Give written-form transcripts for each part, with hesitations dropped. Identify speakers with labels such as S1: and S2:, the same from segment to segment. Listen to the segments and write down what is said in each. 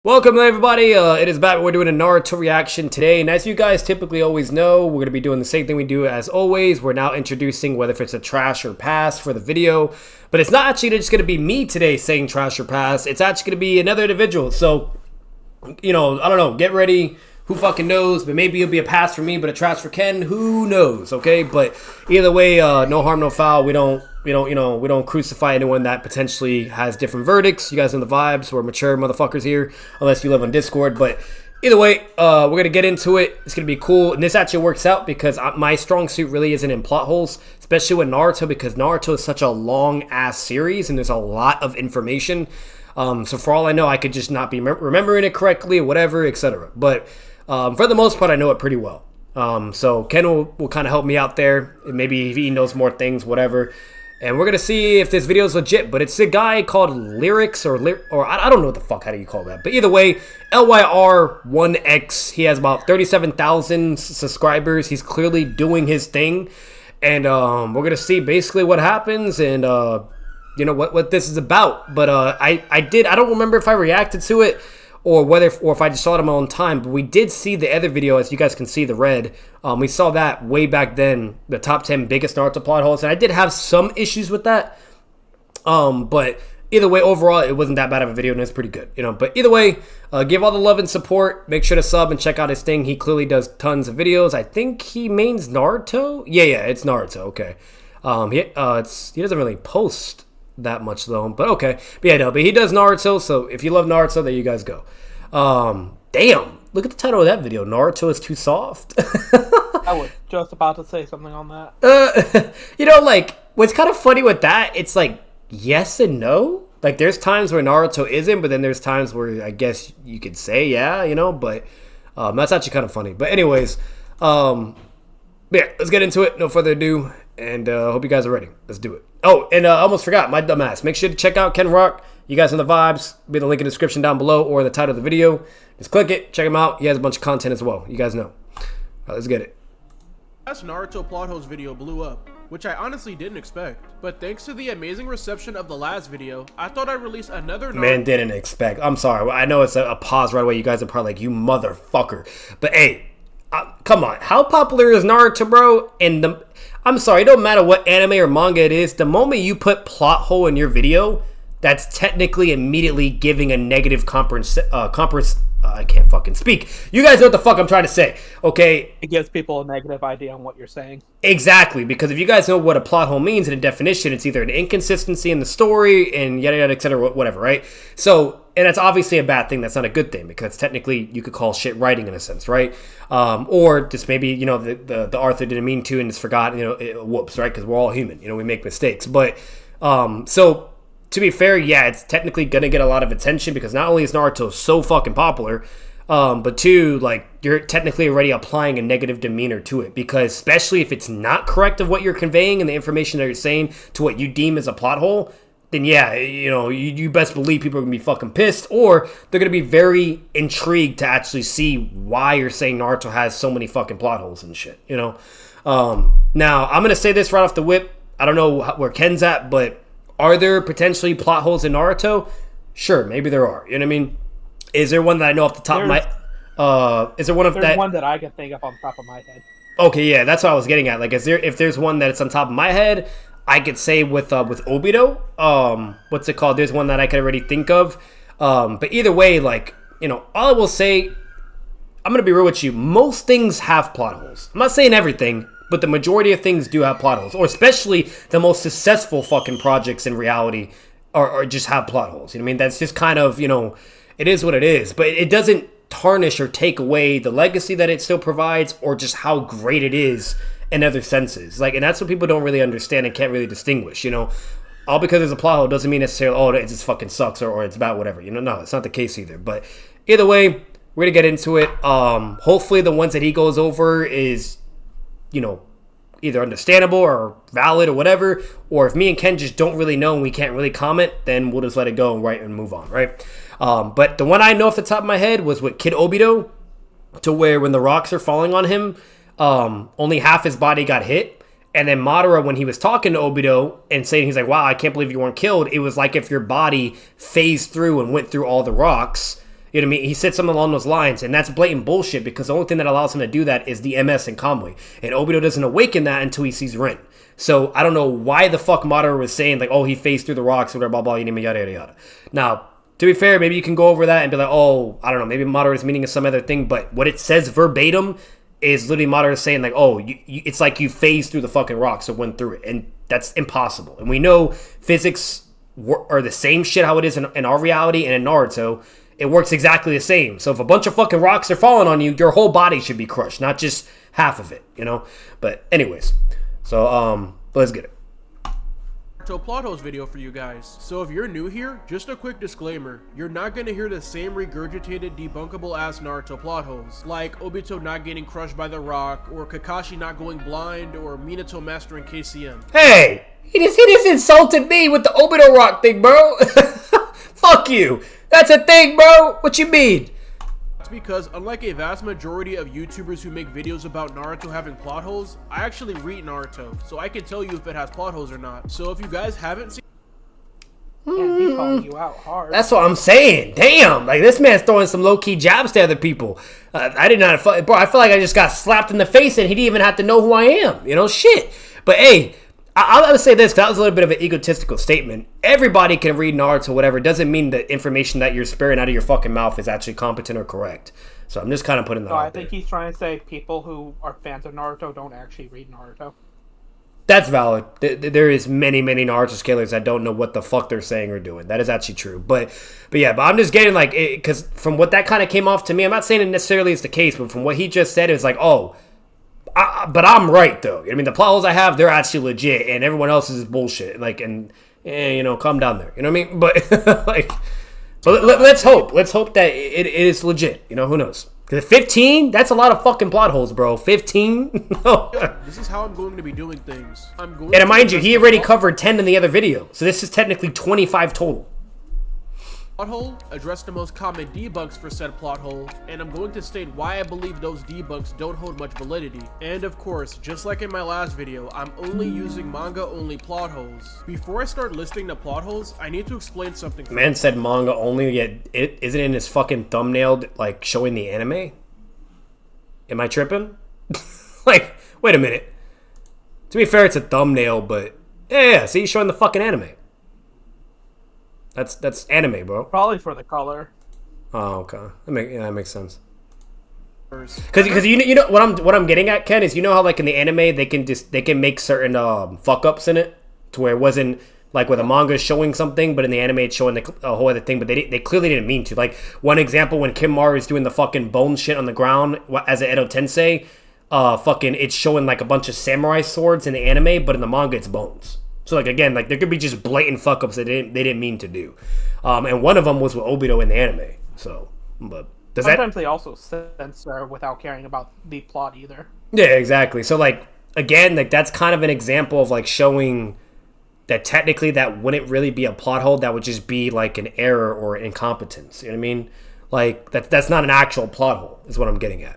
S1: Welcome everybody, it is Bat. We're doing a Naruto reaction today, and as you guys typically always know, we're going to be doing the same thing we do as always. We're now introducing whether if it's a trash or pass for the video, but it's not actually just going to be me today saying trash or pass, it's actually going to be another individual. So, you know, I don't know, get ready, who fucking knows, but maybe it'll be a pass for me, but a trash for Ken, who knows, okay? But either way, no harm, no foul. We don't crucify anyone that potentially has different verdicts. You guys know the vibes. We're mature motherfuckers here, unless you live on Discord. But either way, we're going to get into it. It's going to be cool. And this actually works out because my strong suit really isn't in plot holes, especially with Naruto, because Naruto is such a long-ass series and there's a lot of information. So for all I know, I could just not be remembering it correctly or whatever, etc. But for the most part, I know it pretty well. So Ken will kind of help me out there. And maybe he knows more things, whatever. And we're going to see if this video is legit, but it's a guy called Lyrics, or I don't know what the fuck, how do you call that? But either way, LYR1X, he has about 37,000 subscribers. He's clearly doing his thing. And we're going to see basically what happens and, you know, what this is about. But I don't remember if I reacted to it or if I just saw it on my own time, but we did see the other video, as you guys can see, the red. We saw that way back then, the top 10 biggest Naruto plot holes, and I did have some issues with that. But either way, overall, it wasn't that bad of a video, and it's pretty good, you know. But either way, give all the love and support. Make sure to sub and check out his thing. He clearly does tons of videos. I think he mains Naruto. Yeah, it's Naruto. Okay. He doesn't really post that much though, but okay. But yeah, no, but he does Naruto, so if you love Naruto, there you guys go. Damn, look at the title of that video. Naruto is too soft.
S2: I was just about to say something on that.
S1: You know, like, what's kind of funny with that, it's like yes and no. Like, there's times where Naruto isn't, but then there's times where I guess you could say yeah, you know, but that's actually kind of funny. But anyways, yeah, let's get into it. No further ado, and hope you guys are ready. Let's do it. Oh, and I almost forgot, my dumbass. Make sure to check out Ken Rock. You guys know the vibes. Be the link in the description down below or the title of the video. Just click it, check him out. He has a bunch of content as well. You guys know. All right, let's get it.
S3: Last Naruto plot holes video blew up, which I honestly didn't expect. But thanks to the amazing reception of the last video, I thought I'd release another Naruto.
S1: Man, didn't expect. I'm sorry. I know it's a pause right away. You guys are probably like, you motherfucker. But hey, come on. How popular is Naruto, bro? And I'm sorry, it don't matter what anime or manga it is. The moment you put plot hole in your video, that's technically immediately giving a negative I can't fucking speak. You guys know what the fuck I'm trying to say, okay?
S2: It gives people a negative idea on what you're saying.
S1: Exactly, because if you guys know what a plot hole means in a definition, it's either an inconsistency in the story and yada yada, etc., whatever, right? So, and that's obviously a bad thing. That's not a good thing because technically you could call shit writing in a sense, right? Or just maybe, you know, the author didn't mean to and just forgot, you know, whoops, right? Because we're all human, you know, we make mistakes. But so to be fair, yeah, it's technically gonna get a lot of attention because not only is Naruto so fucking popular, but two, like, you're technically already applying a negative demeanor to it, because especially if it's not correct of what you're conveying and the information that you're saying to what you deem as a plot hole, then yeah, you know, you best believe people are gonna be fucking pissed, or they're gonna be very intrigued to actually see why you're saying Naruto has so many fucking plot holes and shit, you know. Now I'm gonna say this right off the whip. I don't know where Ken's at, but are there potentially plot holes in Naruto? Sure, maybe there are. You know what I mean? Is there one that I know off the top of my... is there one of that...
S2: There's one that I can think of on top of my head.
S1: Okay, yeah, that's what I was getting at. Like, if there's one that's on top of my head, I could say with Obito. What's it called? There's one that I could already think of. But either way, like, you know, all I will say... I'm going to be real with you. Most things have plot holes. I'm not saying everything, but the majority of things do have plot holes, or especially the most successful fucking projects in reality are just have plot holes. You know what I mean? That's just kind of, you know, it is what it is, but it doesn't tarnish or take away the legacy that it still provides or just how great it is in other senses. Like, and that's what people don't really understand and can't really distinguish, you know? All because there's a plot hole doesn't mean necessarily, oh, it just fucking sucks or it's bad, whatever. You know, no, it's not the case either. But either way, we're gonna get into it. Hopefully the ones that he goes over is, you know, either understandable or valid or whatever, or if me and Ken just don't really know and we can't really comment, then we'll just let it go and move on, right? But the one I know off the top of my head was with Kid Obito, to where when the rocks are falling on him, only half his body got hit, and then Madara, when he was talking to Obito and saying, he's like, wow, I can't believe you weren't killed, it was like if your body phased through and went through all the rocks, You know what I mean? He said something along those lines, and that's blatant bullshit because the only thing that allows him to do that is the MS and Kamui. And Obito doesn't awaken that until he sees Rin. So I don't know why the fuck Madara was saying, like, oh, he phased through the rocks, or blah, blah, yada, yada, yada. Now, to be fair, maybe you can go over that and be like, oh, I don't know, maybe Madara's meaning is some other thing, but what it says verbatim is literally Madara saying, like, oh, it's like you phased through the fucking rocks or went through it, and that's impossible. And we know physics are the same shit how it is in our reality and in Naruto. It works exactly the same. So if a bunch of fucking rocks are falling on you, your whole body should be crushed, not just half of it, you know? But anyways, so let's get it.
S3: Naruto plot holes video for you guys. So if you're new here, just a quick disclaimer, you're not gonna hear the same regurgitated debunkable ass Naruto plot holes, like Obito not getting crushed by the rock, or Kakashi not going blind, or Minato mastering KCM.
S1: Hey! He just insulted me with the Obito rock thing, bro. Fuck you. That's a thing, bro. What you mean?
S3: That's because, unlike a vast majority of YouTubers who make videos about Naruto having plot holes, I actually read Naruto, so I can tell you if it has plot holes or not. So if you guys haven't seen...
S2: And he's calling you out hard.
S1: That's what I'm saying. Damn. Like, this man's throwing some low-key jabs to other people. I did not... Bro, I feel like I just got slapped in the face and he didn't even have to know who I am. You know, shit. But, hey... I'll say this, because that was a little bit of an egotistical statement. Everybody can read Naruto, whatever. It doesn't mean the information that you're sparing out of your fucking mouth is actually competent or correct. So I'm just kind of putting that out there.
S2: I think he's trying to say people who are fans of Naruto don't actually read Naruto.
S1: That's valid. There is many, many Naruto scalers that don't know what the fuck they're saying or doing. That is actually true. But I'm just getting, like, because from what that kind of came off to me, I'm not saying it necessarily is the case, but from what he just said, it was like, oh... but I'm right, though. I mean, the plot holes I have, they're actually legit, and everyone else is bullshit. Like, you know, calm down there. You know what I mean? But, like, but let's hope. Let's hope that it is legit. You know, who knows? Because 15, that's a lot of fucking plot holes, bro. 15? No.
S3: This is how I'm going to be doing things.
S1: And mind you, he already covered 10 in the other video. So this is technically 25 total.
S3: Plot hole, address the most common debunks for said plot hole, and I'm going to state why I believe those debunks don't hold much validity. And of course, just like in my last video, I'm only using manga only plot holes. Before I start listing the plot holes, I need to explain something.
S1: Man said manga only, yet it isn't in his fucking thumbnail, like, showing the anime? Am I tripping? Like, wait a minute. To be fair, it's a thumbnail, but yeah, see, he's showing the fucking anime. That's anime, bro.
S2: Probably for the color.
S1: Oh, okay. That makes sense. Because you know what I'm getting at, Ken, is you know how, like, in the anime they can make certain fuck ups in it to where it wasn't like where the manga is showing something, but in the anime it's showing a whole other thing. But they clearly didn't mean to. Like, one example, when Kimar is doing the fucking bone shit on the ground as an Edo Tensei, fucking it's showing like a bunch of samurai swords in the anime, but in the manga it's bones. So, like, again, like, there could be just blatant fuck-ups that they didn't mean to do. And one of them was with Obito in the anime. So, but...
S2: Sometimes they also censor without caring about the plot either.
S1: Yeah, exactly. So, like, again, like, that's kind of an example of, like, showing that technically that wouldn't really be a plot hole. That would just be, like, an error or incompetence. You know what I mean? Like, that's not an actual plot hole, is what I'm getting at.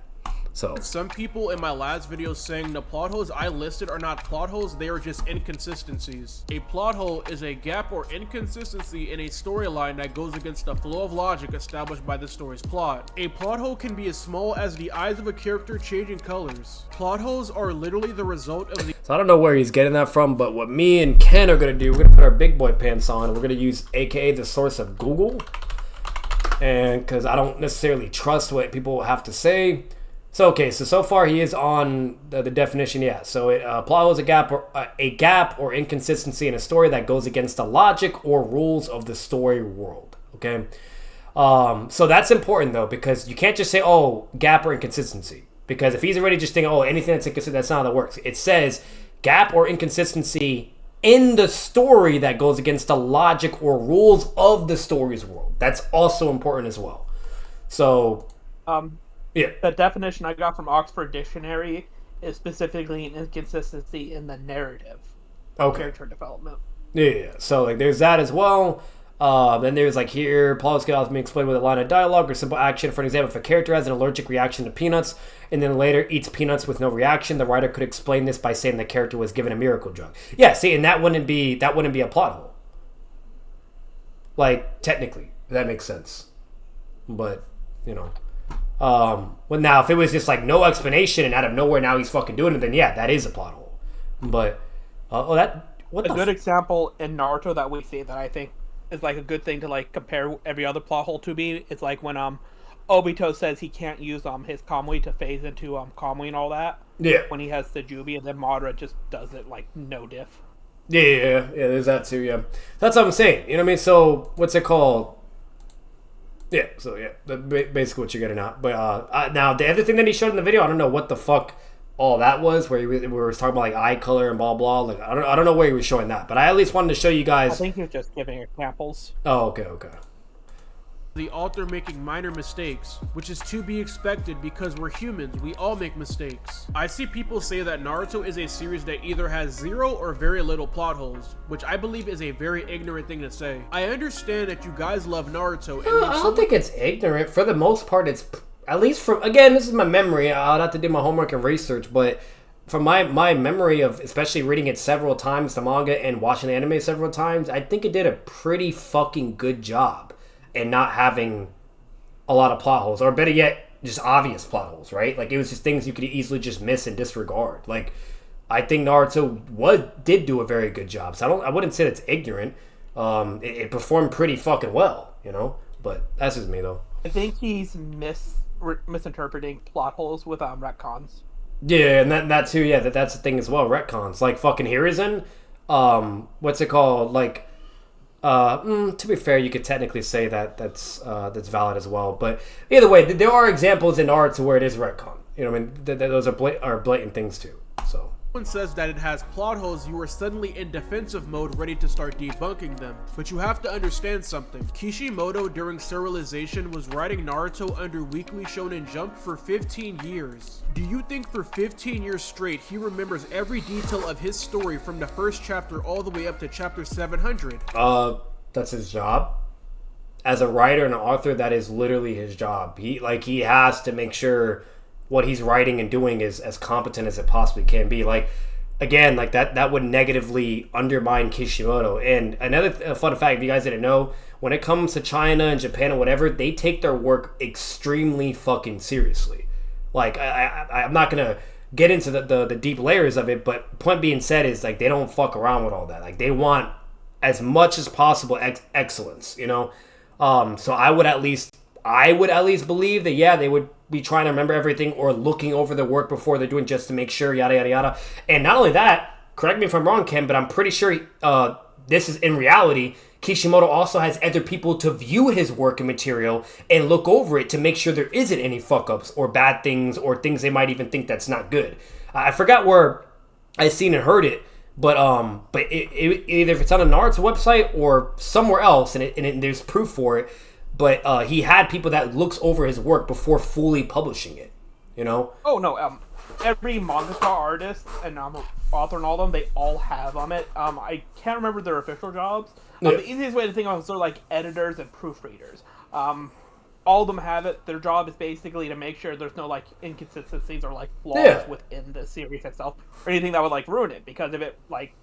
S1: So
S3: some people in my last video saying the plot holes I listed are not plot holes, they are just inconsistencies. A plot hole is a gap or inconsistency in a storyline that goes against the flow of logic established by the story's plot. A plot hole can be as small as the eyes of a character changing colors. Plot holes are literally the result of the...
S1: So I don't know where he's getting that from, but what me and Ken are going to do, we're going to put our big boy pants on, and we're going to use AKA the source of Google. And because I don't necessarily trust what people have to say. So, okay, so far he is on the definition, yeah. So, plot hole is a gap or inconsistency in a story that goes against the logic or rules of the story world, okay? So that's important, though, because you can't just say, oh, gap or inconsistency. Because if he's already just thinking, oh, anything that's inconsistent, that's not how that works. It says gap or inconsistency in the story that goes against the logic or rules of the story's world. That's also important as well. So... yeah.
S2: The definition I got from Oxford Dictionary is specifically an inconsistency in the narrative.
S1: Okay.
S2: Character development.
S1: Yeah. So, like, there's that as well. Then there's, like, here, plot can also be explained with a line of dialogue or simple action. For example, if a character has an allergic reaction to peanuts and then later eats peanuts with no reaction, the writer could explain this by saying the character was given a miracle drug. Yeah, see, and that wouldn't be a plot hole. Like, technically, if that makes sense. But you know, well now if it was just like no explanation and out of nowhere now he's fucking doing it, then yeah, that is a plot hole. But
S2: a good example in Naruto that we see that I think is like a good thing to like compare every other plot hole to be. It's like when Obito says he can't use his Kamui to phase into Kamui and all that.
S1: Yeah.
S2: When he has the Jubi, and then Madara just does it like no diff.
S1: Yeah. There's that too. Yeah, that's what I'm saying. You know what I mean? So what's it called? Yeah. So yeah, basically what you're getting at. But now the other thing that he showed in the video, I don't know what the fuck all that was. Where we were talking about like eye color and blah blah. Like I don't know where he was showing that, but I at least wanted to show you guys.
S2: I think he was just giving examples.
S1: Oh, okay.
S3: The author making minor mistakes, which is to be expected because we're humans, we all make mistakes. I see people say that Naruto is a series that either has zero or very little plot holes, which I believe is a very ignorant thing to say. I understand that you guys love Naruto, and
S1: I don't think it's ignorant. For the most part, it's, at least from, again, this is my memory, I'll have to do my homework and research, but from my memory of especially reading it several times, the manga, and watching the anime several times, I think it did a pretty fucking good job. And not having a lot of plot holes, or better yet, just obvious plot holes, right? Like, it was just things you could easily just miss and disregard. Like, I think Naruto did do a very good job. So I wouldn't say it's ignorant. It performed pretty fucking well, you know? But that's just me, though.
S2: I think he's misinterpreting plot holes with retcons.
S1: Yeah, and that too, yeah, that's the thing as well, retcons. Like, fucking Hiruzen, what's it called? Like, to be fair, you could technically say that's valid as well. But either way, there are examples in art where it is retcon. You know what I mean? Those are blatant things too. So.
S3: Someone says that it has plot holes, you are suddenly in defensive mode ready to start debunking them. But you have to understand something. Kishimoto during serialization was writing Naruto under Weekly Shonen Jump for 15 years. Do you think for 15 years straight he remembers every detail of his story from the first chapter all the way up to chapter 700?
S1: That's his job. As a writer and an author, that is literally his job. He has to make sure what he's writing and doing is as competent as it possibly can be. Like, again, like that would negatively undermine Kishimoto. And another fun fact, if you guys didn't know, when it comes to China and Japan or whatever, they take their work extremely fucking seriously. Like, I'm not gonna get into the deep layers of it, but point being said is, like, they don't fuck around with all that. Like, they want as much as possible excellence, you know? So I would at least believe that, yeah, they would be trying to remember everything or looking over the work before they're doing, just to make sure, yada, yada, yada. And not only that, correct me if I'm wrong, Ken, but I'm pretty sure this is in reality, Kishimoto also has other people to view his work and material and look over it to make sure there isn't any fuck-ups or bad things or things they might even think that's not good. I forgot where I seen and heard it, but either if it's on a Naruto website or somewhere else, and there's proof for it, but he had people that looks over his work before fully publishing it, you know?
S2: Oh, no, every mangaka artist and author and all of them, they all have it. I can't remember their official jobs. The easiest way to think of them is sort of like editors and proofreaders. All of them have it. Their job is basically to make sure there's no like inconsistencies or like flaws within the series itself or anything that would like ruin it. Because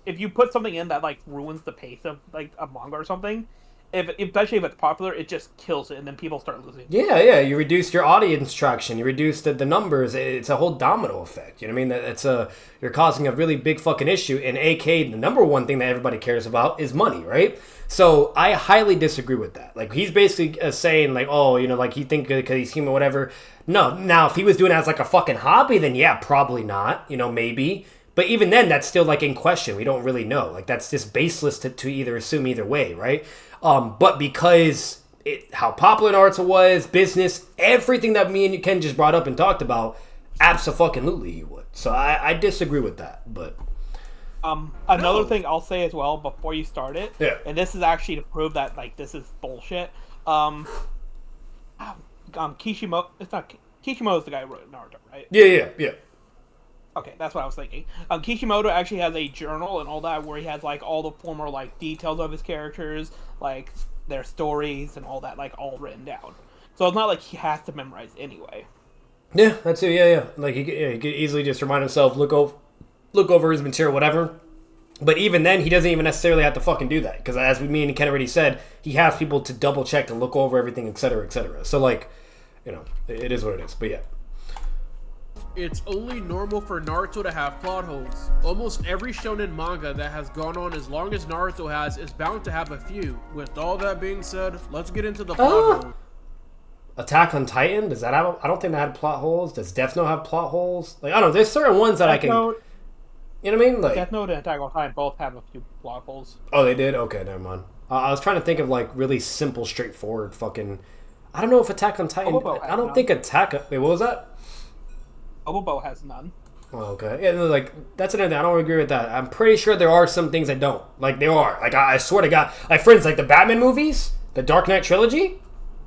S2: if you put something in that like ruins the pace of like a manga or something, especially if it's popular, it just kills it, and then people start losing.
S1: Yeah. You reduce your audience traction. You reduce the numbers. It's a whole domino effect. You know what I mean? You're causing a really big fucking issue. And AK, the number one thing that everybody cares about is money, right? So I highly disagree with that. Like, he's basically saying like, oh, you know, like he think because he's human, whatever. No, now if he was doing it as like a fucking hobby, then yeah, probably not. You know, maybe. But even then, that's still like in question. We don't really know. Like, that's just baseless to either assume either way, right? But because how popular Naruto was, business, everything that me and Ken just brought up and talked about, abso-fucking-lutely he would. So I disagree with that. But
S2: another thing I'll say as well before you start it,
S1: yeah,
S2: and this is actually to prove that like this is bullshit. Kishimoto, it's not Kishimoto's the guy who wrote Naruto, right?
S1: Yeah.
S2: Okay, that's what I was thinking. Kishimoto actually has a journal and all that where he has like all the former like details of his characters, like their stories and all that, like all written down. So it's not like he has to memorize anyway.
S1: Yeah, that's it. Yeah. Like he could easily just remind himself, look over his material, whatever, But even then, he doesn't even necessarily have to fucking do that. Because as me and Ken already said, he has people to double check and look over everything, etc., etc. So, like, you know, it is what it is. But yeah.
S3: It's only normal for Naruto to have plot holes. Almost every shonen manga that has gone on as long as Naruto has is bound to have a few. With all that being said, let's get into the plot holes.
S1: Attack on Titan, does that have? I don't think that had plot holes. Does Death Note have plot holes? Like, I don't know. There's certain ones that I can.
S2: Note,
S1: you know what I mean? Like
S2: Death Note and Attack on Titan both have a few plot holes.
S1: Oh, they did? Okay, never mind. I was trying to think of like really simple, straightforward fucking. I don't know if Attack on Titan. I don't think Attack. Wait, what was that?
S2: Obobo has none.
S1: Oh, okay. Yeah, like that's another thing. I don't agree with that. I'm pretty sure there are some things I don't. Like there are. Like I swear to God. Like for instance, like the Batman movies, the Dark Knight trilogy.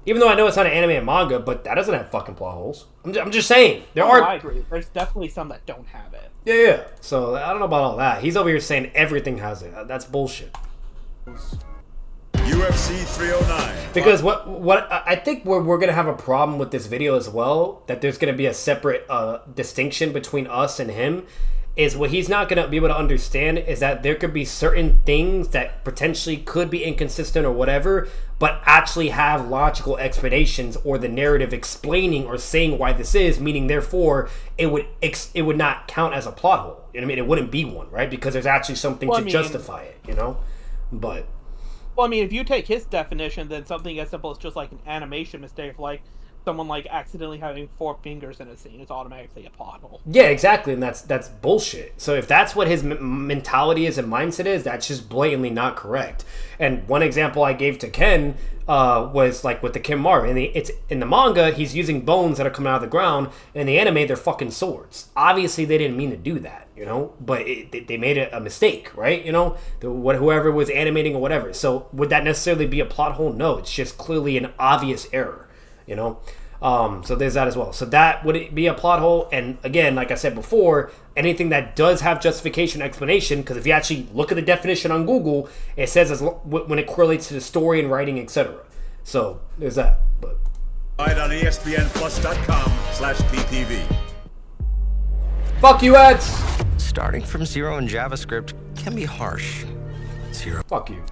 S1: Even though I know it's not an anime and manga, but that doesn't have fucking plot holes. I'm just saying there are.
S2: I agree. There's definitely some that don't have it.
S1: Yeah. So I don't know about all that. He's over here saying everything has it. That's bullshit.
S4: UFC 309.
S1: Because what I think we're gonna have a problem with this video as well. That there's gonna be a separate distinction between us and him. Is what he's not gonna be able to understand is that there could be certain things that potentially could be inconsistent or whatever, but actually have logical explanations or the narrative explaining or saying why this is, meaning therefore it would not count as a plot hole. You know what I mean? It wouldn't be one, right? Because there's actually something to justify it, you know? But
S2: well, I mean, if you take his definition, then something as simple as just like an animation mistake, like someone like accidentally having 4 fingers in a scene is automatically a plot hole.
S1: Yeah, exactly, and that's bullshit. So if that's what his mentality is and mindset is, that's just blatantly not correct. And one example I gave to Ken was like with the Kimimaro. It's in the manga, he's using bones that are coming out of the ground. In the anime, they're fucking swords. Obviously, they didn't mean to do that, you know. But they made it a mistake, right? You know, whoever was animating or whatever. So would that necessarily be a plot hole? No, it's just clearly an obvious error. You know, so there's that as well. So that would be a plot hole. And again, like I said before, anything that does have justification, explanation, because if you actually look at the definition on Google, it says when it correlates to the story and writing, etc. So there's that. But
S4: Right on ESPNplus.com/PPV.
S1: Fuck you, ads.
S5: Starting from zero in JavaScript can be harsh.
S1: Fuck you.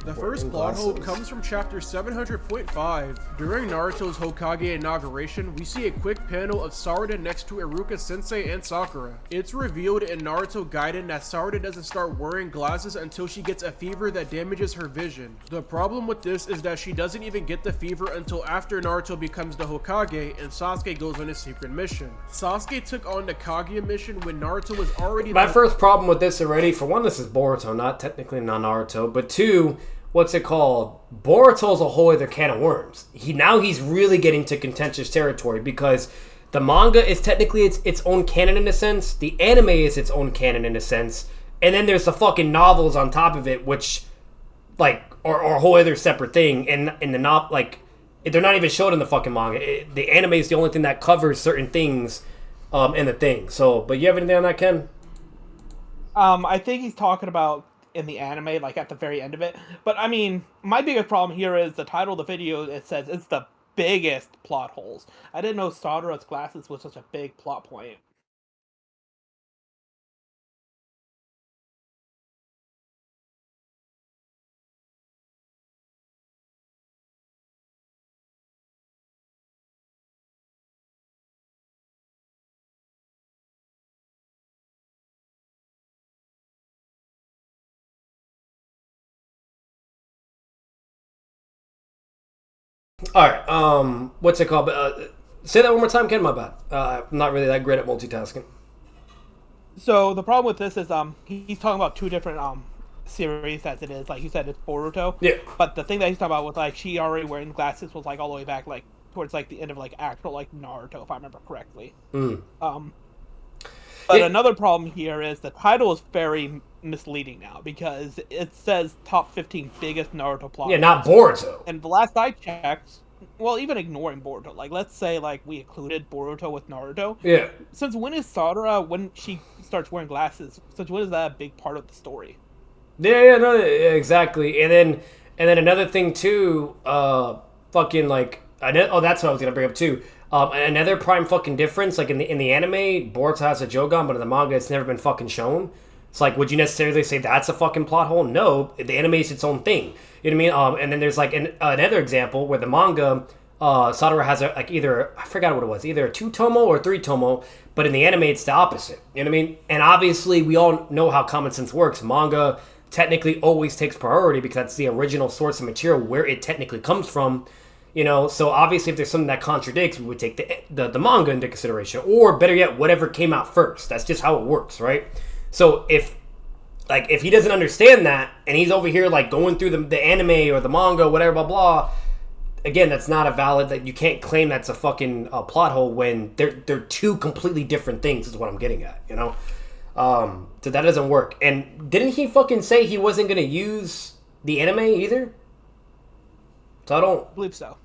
S3: The first plot hole comes from chapter 700.5. During Naruto's Hokage inauguration, we see a quick panel of Sarada next to Iruka Sensei and Sakura. It's revealed in Naruto Gaiden that Sarada doesn't start wearing glasses until she gets a fever that damages her vision. The problem with this is that she doesn't even get the fever until after Naruto becomes the Hokage and Sasuke goes on his secret mission. Sasuke took on the Kaguya mission when Naruto was already...
S1: My first problem with this already, for one, this is Boruto, not technically non-Naruto, but two... What's it called? Boruto's a whole other can of worms. He's really getting to contentious territory because the manga is technically its own canon in a sense. The anime is its own canon in a sense. And then there's the fucking novels on top of it, which like are a whole other separate thing. And in the like they're not even showed in the fucking manga. The anime is the only thing that covers certain things in the thing. So, but you have anything on that, Ken?
S2: I think he's talking about in the anime, like at the very end of it. But I mean, my biggest problem here is the title of the video. It says it's the biggest plot holes. I didn't know Sadara's glasses was such a big plot point.
S1: All right. What's it called? Say that one more time, Ken. My bad. I'm not really that great at multitasking.
S2: So the problem with this is he's talking about 2 different series as it is. Like you said, it's Boruto.
S1: Yeah.
S2: But the thing that he's talking about with like she already wearing glasses was like all the way back like towards like the end of like actual like Naruto, if I remember correctly. But another problem here is the title is very misleading now because it says top 15 biggest Naruto plot.
S1: Yeah, not Boruto.
S2: And the last I checked, well, even ignoring Boruto, like let's say like we included Boruto with Naruto.
S1: Yeah.
S2: Since when is Sakura, when she starts wearing glasses, since when is that a big part of the story?
S1: Yeah, exactly. And then another thing too, fucking like Oh, that's what I was gonna bring up too. Another prime fucking difference, like in the anime, Boruto has a Jogan, but in the manga, it's never been fucking shown. It's like, would you necessarily say that's a fucking plot hole? No, the anime is its own thing. You know what I mean? And then there's like another example where the manga, Sadara has I forgot what it was, either a 2-tomo or 3-tomo, but in the anime, it's the opposite. You know what I mean? And obviously, we all know how common sense works. Manga technically always takes priority because that's the original source of material where it technically comes from. You know, so obviously if there's something that contradicts, we would take the manga into consideration, or better yet, whatever came out first. That's just how it works, right? So if he doesn't understand that, and he's over here like going through the anime or the manga, whatever, blah blah, again, that's not a valid. That you can't claim that's a fucking plot hole when they're two completely different things. Is what I'm getting at, you know. So that doesn't work. And didn't he fucking say he wasn't gonna use the anime either? So I
S2: believe so.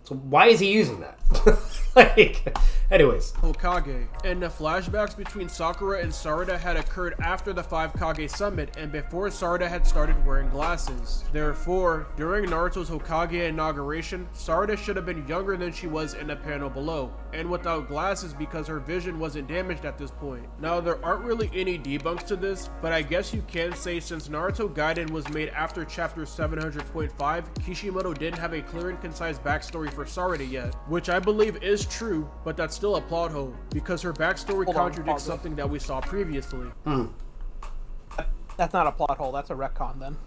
S1: So why is he using that? Like, anyways.
S3: Hokage, and the flashbacks between Sakura and Sarada had occurred after the 5 Kage summit and before Sarada had started wearing glasses. Therefore, during Naruto's Hokage inauguration, Sarada should have been younger than she was in the panel below, and without glasses because her vision wasn't damaged at this point. Now, there aren't really any debunks to this, but I guess you can say since Naruto Gaiden was made after chapter 700.5, Kishimoto didn't have a clear and concise backstory for Sarada yet, which I believe is true, but that's still a plot hole because her backstory contradicts something that we saw previously.
S2: That's not a plot hole. That's a retcon then.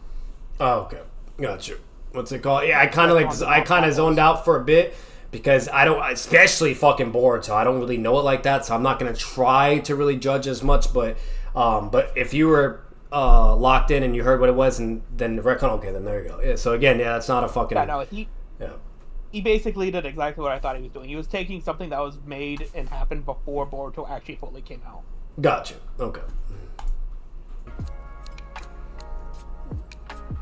S1: Oh, okay, gotcha. What's it called? Yeah, I kind of zoned out for a bit because I don't, especially fucking Boruto. I don't really know it like that, so I'm not gonna try to really judge as much. But if you were locked in and you heard what it was, and then the retcon, okay, then there you go. Yeah, so again, yeah, that's not a fucking.
S2: Yeah, no,
S1: yeah.
S2: He basically did exactly what I thought he was doing. He was taking something that was made and happened before Boruto actually fully came out.
S1: Gotcha. Okay.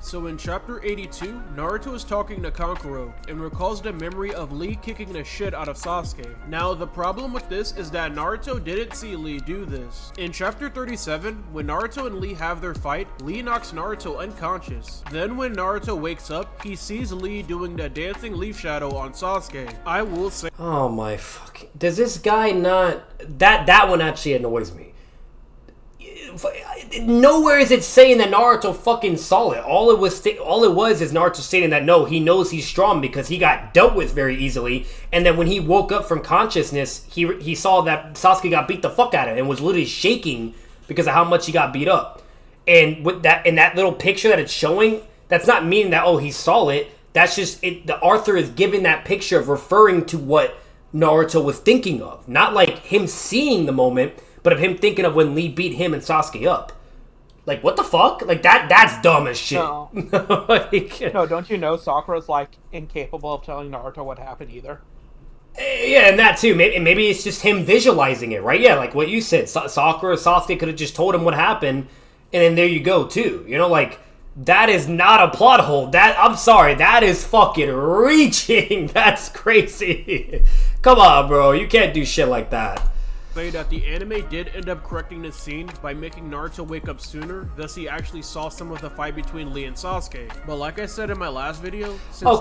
S3: So in chapter 82, Naruto is talking to Kankuro and recalls the memory of Lee kicking the shit out of Sasuke. Now the problem with this is that Naruto didn't see Lee do this. In chapter 37, when Naruto and Lee have their fight, Lee knocks Naruto unconscious. Then when Naruto wakes up, he sees Lee doing the dancing leaf shadow on Sasuke. I will say—
S1: oh my fucking— does this guy not— that one actually annoys me. Nowhere is it saying that Naruto fucking saw it. All it was is Naruto stating that no, he knows he's strong because he got dealt with very easily. And then when he woke up from consciousness, he saw that Sasuke got beat the fuck out of and was literally shaking because of how much he got beat up. And with that, in that little picture that it's showing, that's not meaning that he saw it. That's just it. The author is giving that picture of referring to what Naruto was thinking of, not like him seeing the moment, but of him thinking of when Lee beat him and Sasuke up. Like, what the fuck? Like, that's dumb as shit.
S2: No. No, don't you know Sakura's, like, incapable of telling Naruto what happened either?
S1: Yeah, and that too. Maybe it's just him visualizing it, right? Yeah, like what you said. Sakura, Sasuke could have just told him what happened, and then there you go, too. You know, like, that is not a plot hole. I'm sorry, that is fucking reaching. That's crazy. Come on, bro. You can't do shit like that.
S3: That the anime did end up correcting this scene by making Naruto wake up sooner, thus he actually saw some of the fight between Lee and Sasuke. But like I said in my last video, so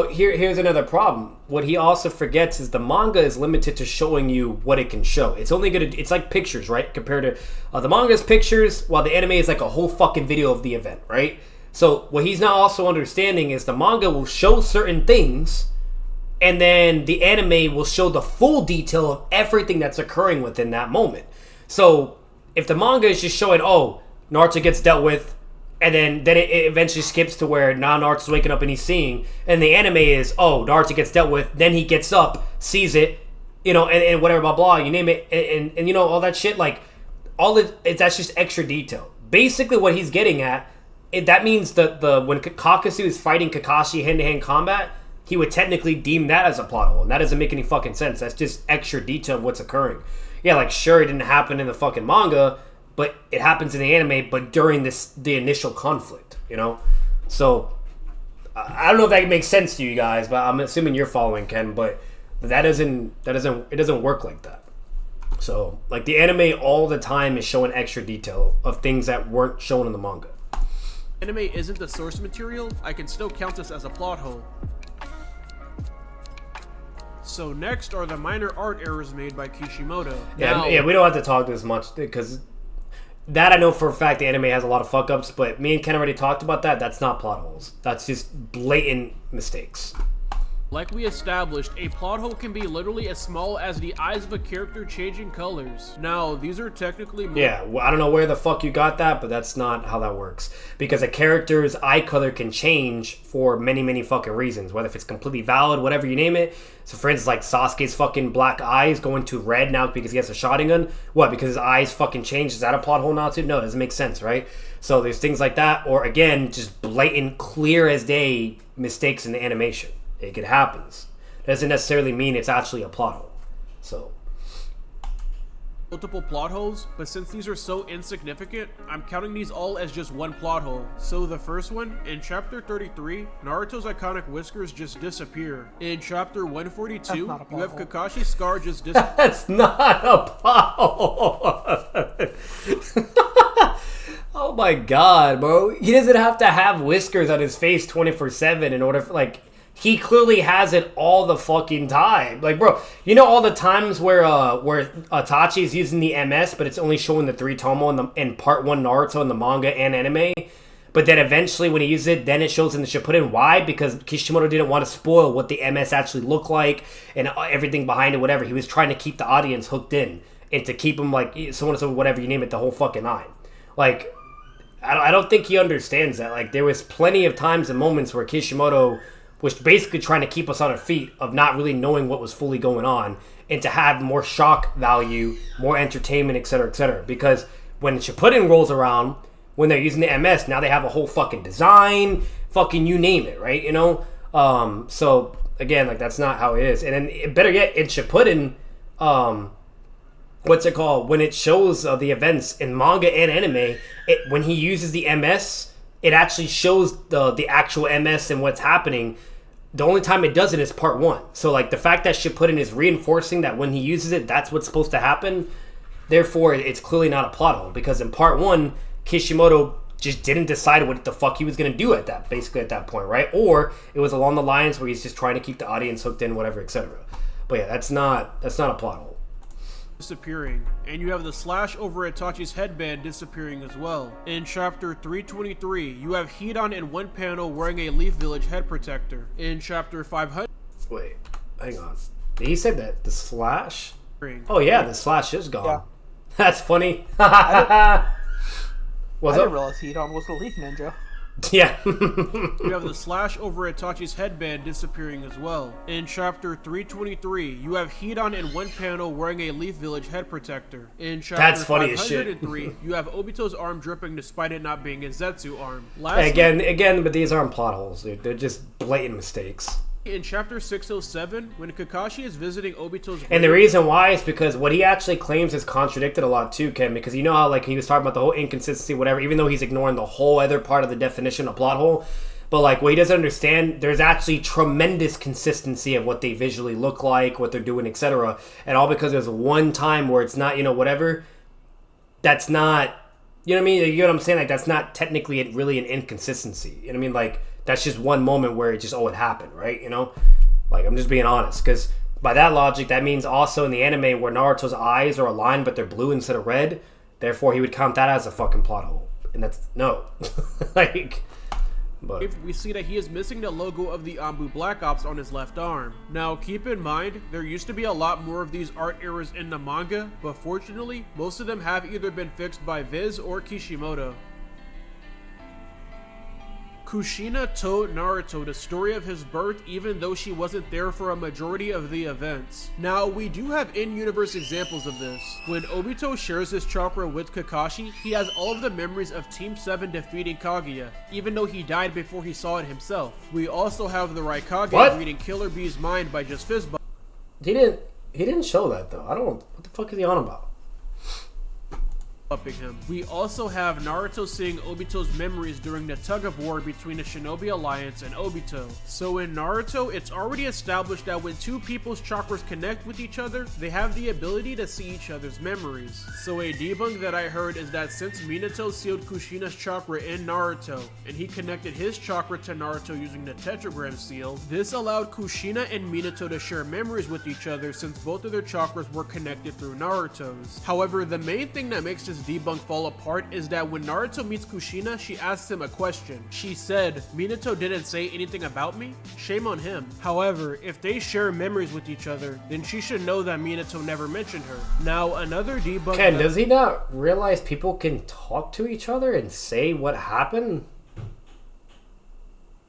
S3: here's another problem. What he also forgets is the manga is limited to showing you what it can show. It's only it's like pictures, right? Compared to the manga's pictures, while the anime is like a whole fucking video of the event, right? So what he's not also understanding is the manga will show certain things, and then the anime will show the full detail of everything that's occurring within that moment. So if the manga is just showing, Naruto gets dealt with, and then it eventually skips to where now Naruto's waking up and he's seeing, and the anime is, Naruto gets dealt with, then he gets up, sees it, and whatever, blah, blah, you name it, and all that shit, like, that's just extra detail. Basically what he's getting at, that means that when Kakashi is fighting Kakashi hand-to-hand combat, he would technically deem that as a plot hole, and that doesn't make any fucking sense. That's just extra detail of what's occurring. Yeah, like, sure, it didn't happen in the fucking manga, but it happens in the anime, but during the initial conflict, So, I don't know if that makes sense to you guys, but I'm assuming you're following, Ken, but it doesn't work like that. So, like, the anime all the time is showing extra detail of things that weren't shown in the manga. Anime isn't the source material, I can still count this as a plot hole. So next are the minor art errors made by Kishimoto.
S1: Yeah, we don't have to talk this much because that I know for a fact the anime has a lot of fuck ups, but me and Ken already talked about that. That's not plot holes. That's just blatant mistakes.
S3: Like we established, a plot hole can be literally as small as the eyes of a character changing colors. Now, these are technically more—
S1: Yeah, well, I don't know where the fuck you got that, but that's not how that works. Because a character's eye color can change for many, many fucking reasons. Whether if it's completely valid, whatever you name it. So for instance, like Sasuke's fucking black eyes going to red now because he has a Sharingan. What, because his eyes fucking changed? Is that a plot hole now too? No, it doesn't make sense, right? So there's things like that. Or again, just blatant, clear as day mistakes in the animation. It happens. Doesn't necessarily mean it's actually a plot hole. So
S3: multiple plot holes, but since these are so insignificant, I'm counting these all as just one plot hole. So the first one, in chapter 33, Naruto's iconic whiskers just disappear. In chapter 142, you have Kakashi's scar just disappear.
S1: That's not a plot hole. Oh my god, bro. He doesn't have to have whiskers on his face 24/7 in order for, like, he clearly has it all the fucking time. Like, bro, you know all the times where Itachi's using the MS, but it's only showing the 3 tomo in part 1 Naruto in the manga and anime. But then eventually when he uses it, then it shows in the Shippuden. Why? Because Kishimoto didn't want to spoil what the MS actually looked like and everything behind it, whatever. He was trying to keep the audience hooked in and to keep them, like, so on and so whatever you name it, the whole fucking nine. Like, I don't think he understands that. Like, there was plenty of times and moments where Kishimoto was basically trying to keep us on our feet of not really knowing what was fully going on and to have more shock value, more entertainment, etc., etc. Because when Shippuden rolls around, when they're using the MS, now they have a whole fucking design, fucking you name it, right? You know? So, again, like, that's not how it is. And then, better yet, in Shippuden, what's it called? When it shows the events in manga and anime, when he uses the MS, it actually shows the actual MS and what's happening. The only time it does it is part 1. So, like, the fact that Shippuden is reinforcing that when he uses it, that's what's supposed to happen. Therefore, it's clearly not a plot hole. Because in part 1, Kishimoto just didn't decide what the fuck he was going to do at that point, right? Or it was along the lines where he's just trying to keep the audience hooked in, whatever, etc. But yeah, that's not a plot hole.
S3: Disappearing, and you have the slash over Itachi's headband disappearing as well. In chapter 323, you have Hidan in one panel wearing a Leaf Village head protector. In chapter 500...
S1: Wait, hang on. He said that the slash? Oh yeah, the slash is gone. Yeah. That's funny.
S2: I didn't realize Hidan was the Leaf Ninja.
S1: Yeah.
S3: You have the slash over Itachi's headband disappearing as well. In chapter 323, you have Hidan in one panel wearing a Leaf Village head protector. In chapter 503, you have Obito's arm dripping despite it not being a Zetsu arm. Lastly,
S1: again, but these aren't plot holes, dude. They're just blatant mistakes.
S3: In chapter 607, when Kakashi is visiting Obito's...
S1: And the reason why is because what he actually claims is contradicted a lot too, Ken, because you know how, like, he was talking about the whole inconsistency, whatever, even though he's ignoring the whole other part of the definition of plot hole. But, like, what he doesn't understand, there's actually tremendous consistency of what they visually look like, what they're doing, etc. And all because there's one time where it's not, you know, whatever, that's not, you know what I mean? You know what I'm saying? Like, that's not technically really an inconsistency. You know what I mean? Like, that's just one moment where it just, it happened, right? You know? Like, I'm just being honest. Because by that logic, that means also in the anime where Naruto's eyes are aligned, but they're blue instead of red. Therefore, he would count that as a fucking plot hole. And that's, no. Like, but
S3: we see that he is missing the logo of the Anbu Black Ops on his left arm. Now, keep in mind, there used to be a lot more of these art errors in the manga, but fortunately, most of them have either been fixed by Viz or Kishimoto. Kushina told Naruto the story of his birth even though she wasn't there for a majority of the events. Now, we do have in-universe examples of this. When Obito shares his chakra with Kakashi, he has all of the memories of Team 7 defeating Kaguya, even though he died before he saw it himself. We also have the Raikage reading Killer Bee's mind by just fistbump.
S1: He didn't show that though. I don't, what the fuck is he on about?
S3: upping him. We also have Naruto seeing Obito's memories during the tug-of-war between the Shinobi Alliance and Obito. So in Naruto, it's already established that when two people's chakras connect with each other, they have the ability to see each other's memories. So a debunk that I heard is that since Minato sealed Kushina's chakra in Naruto, and he connected his chakra to Naruto using the tetragram seal, this allowed Kushina and Minato to share memories with each other since both of their chakras were connected through Naruto's. However, the main thing that makes this debunk fall apart is that when Naruto meets Kushina, she asks him a question. She said, "Minato didn't say anything about me?" Shame on him. However, if they share memories with each other, then she should know that Minato never mentioned her. Now, another debunk...
S1: Ken, does he not realize people can talk to each other and say what happened?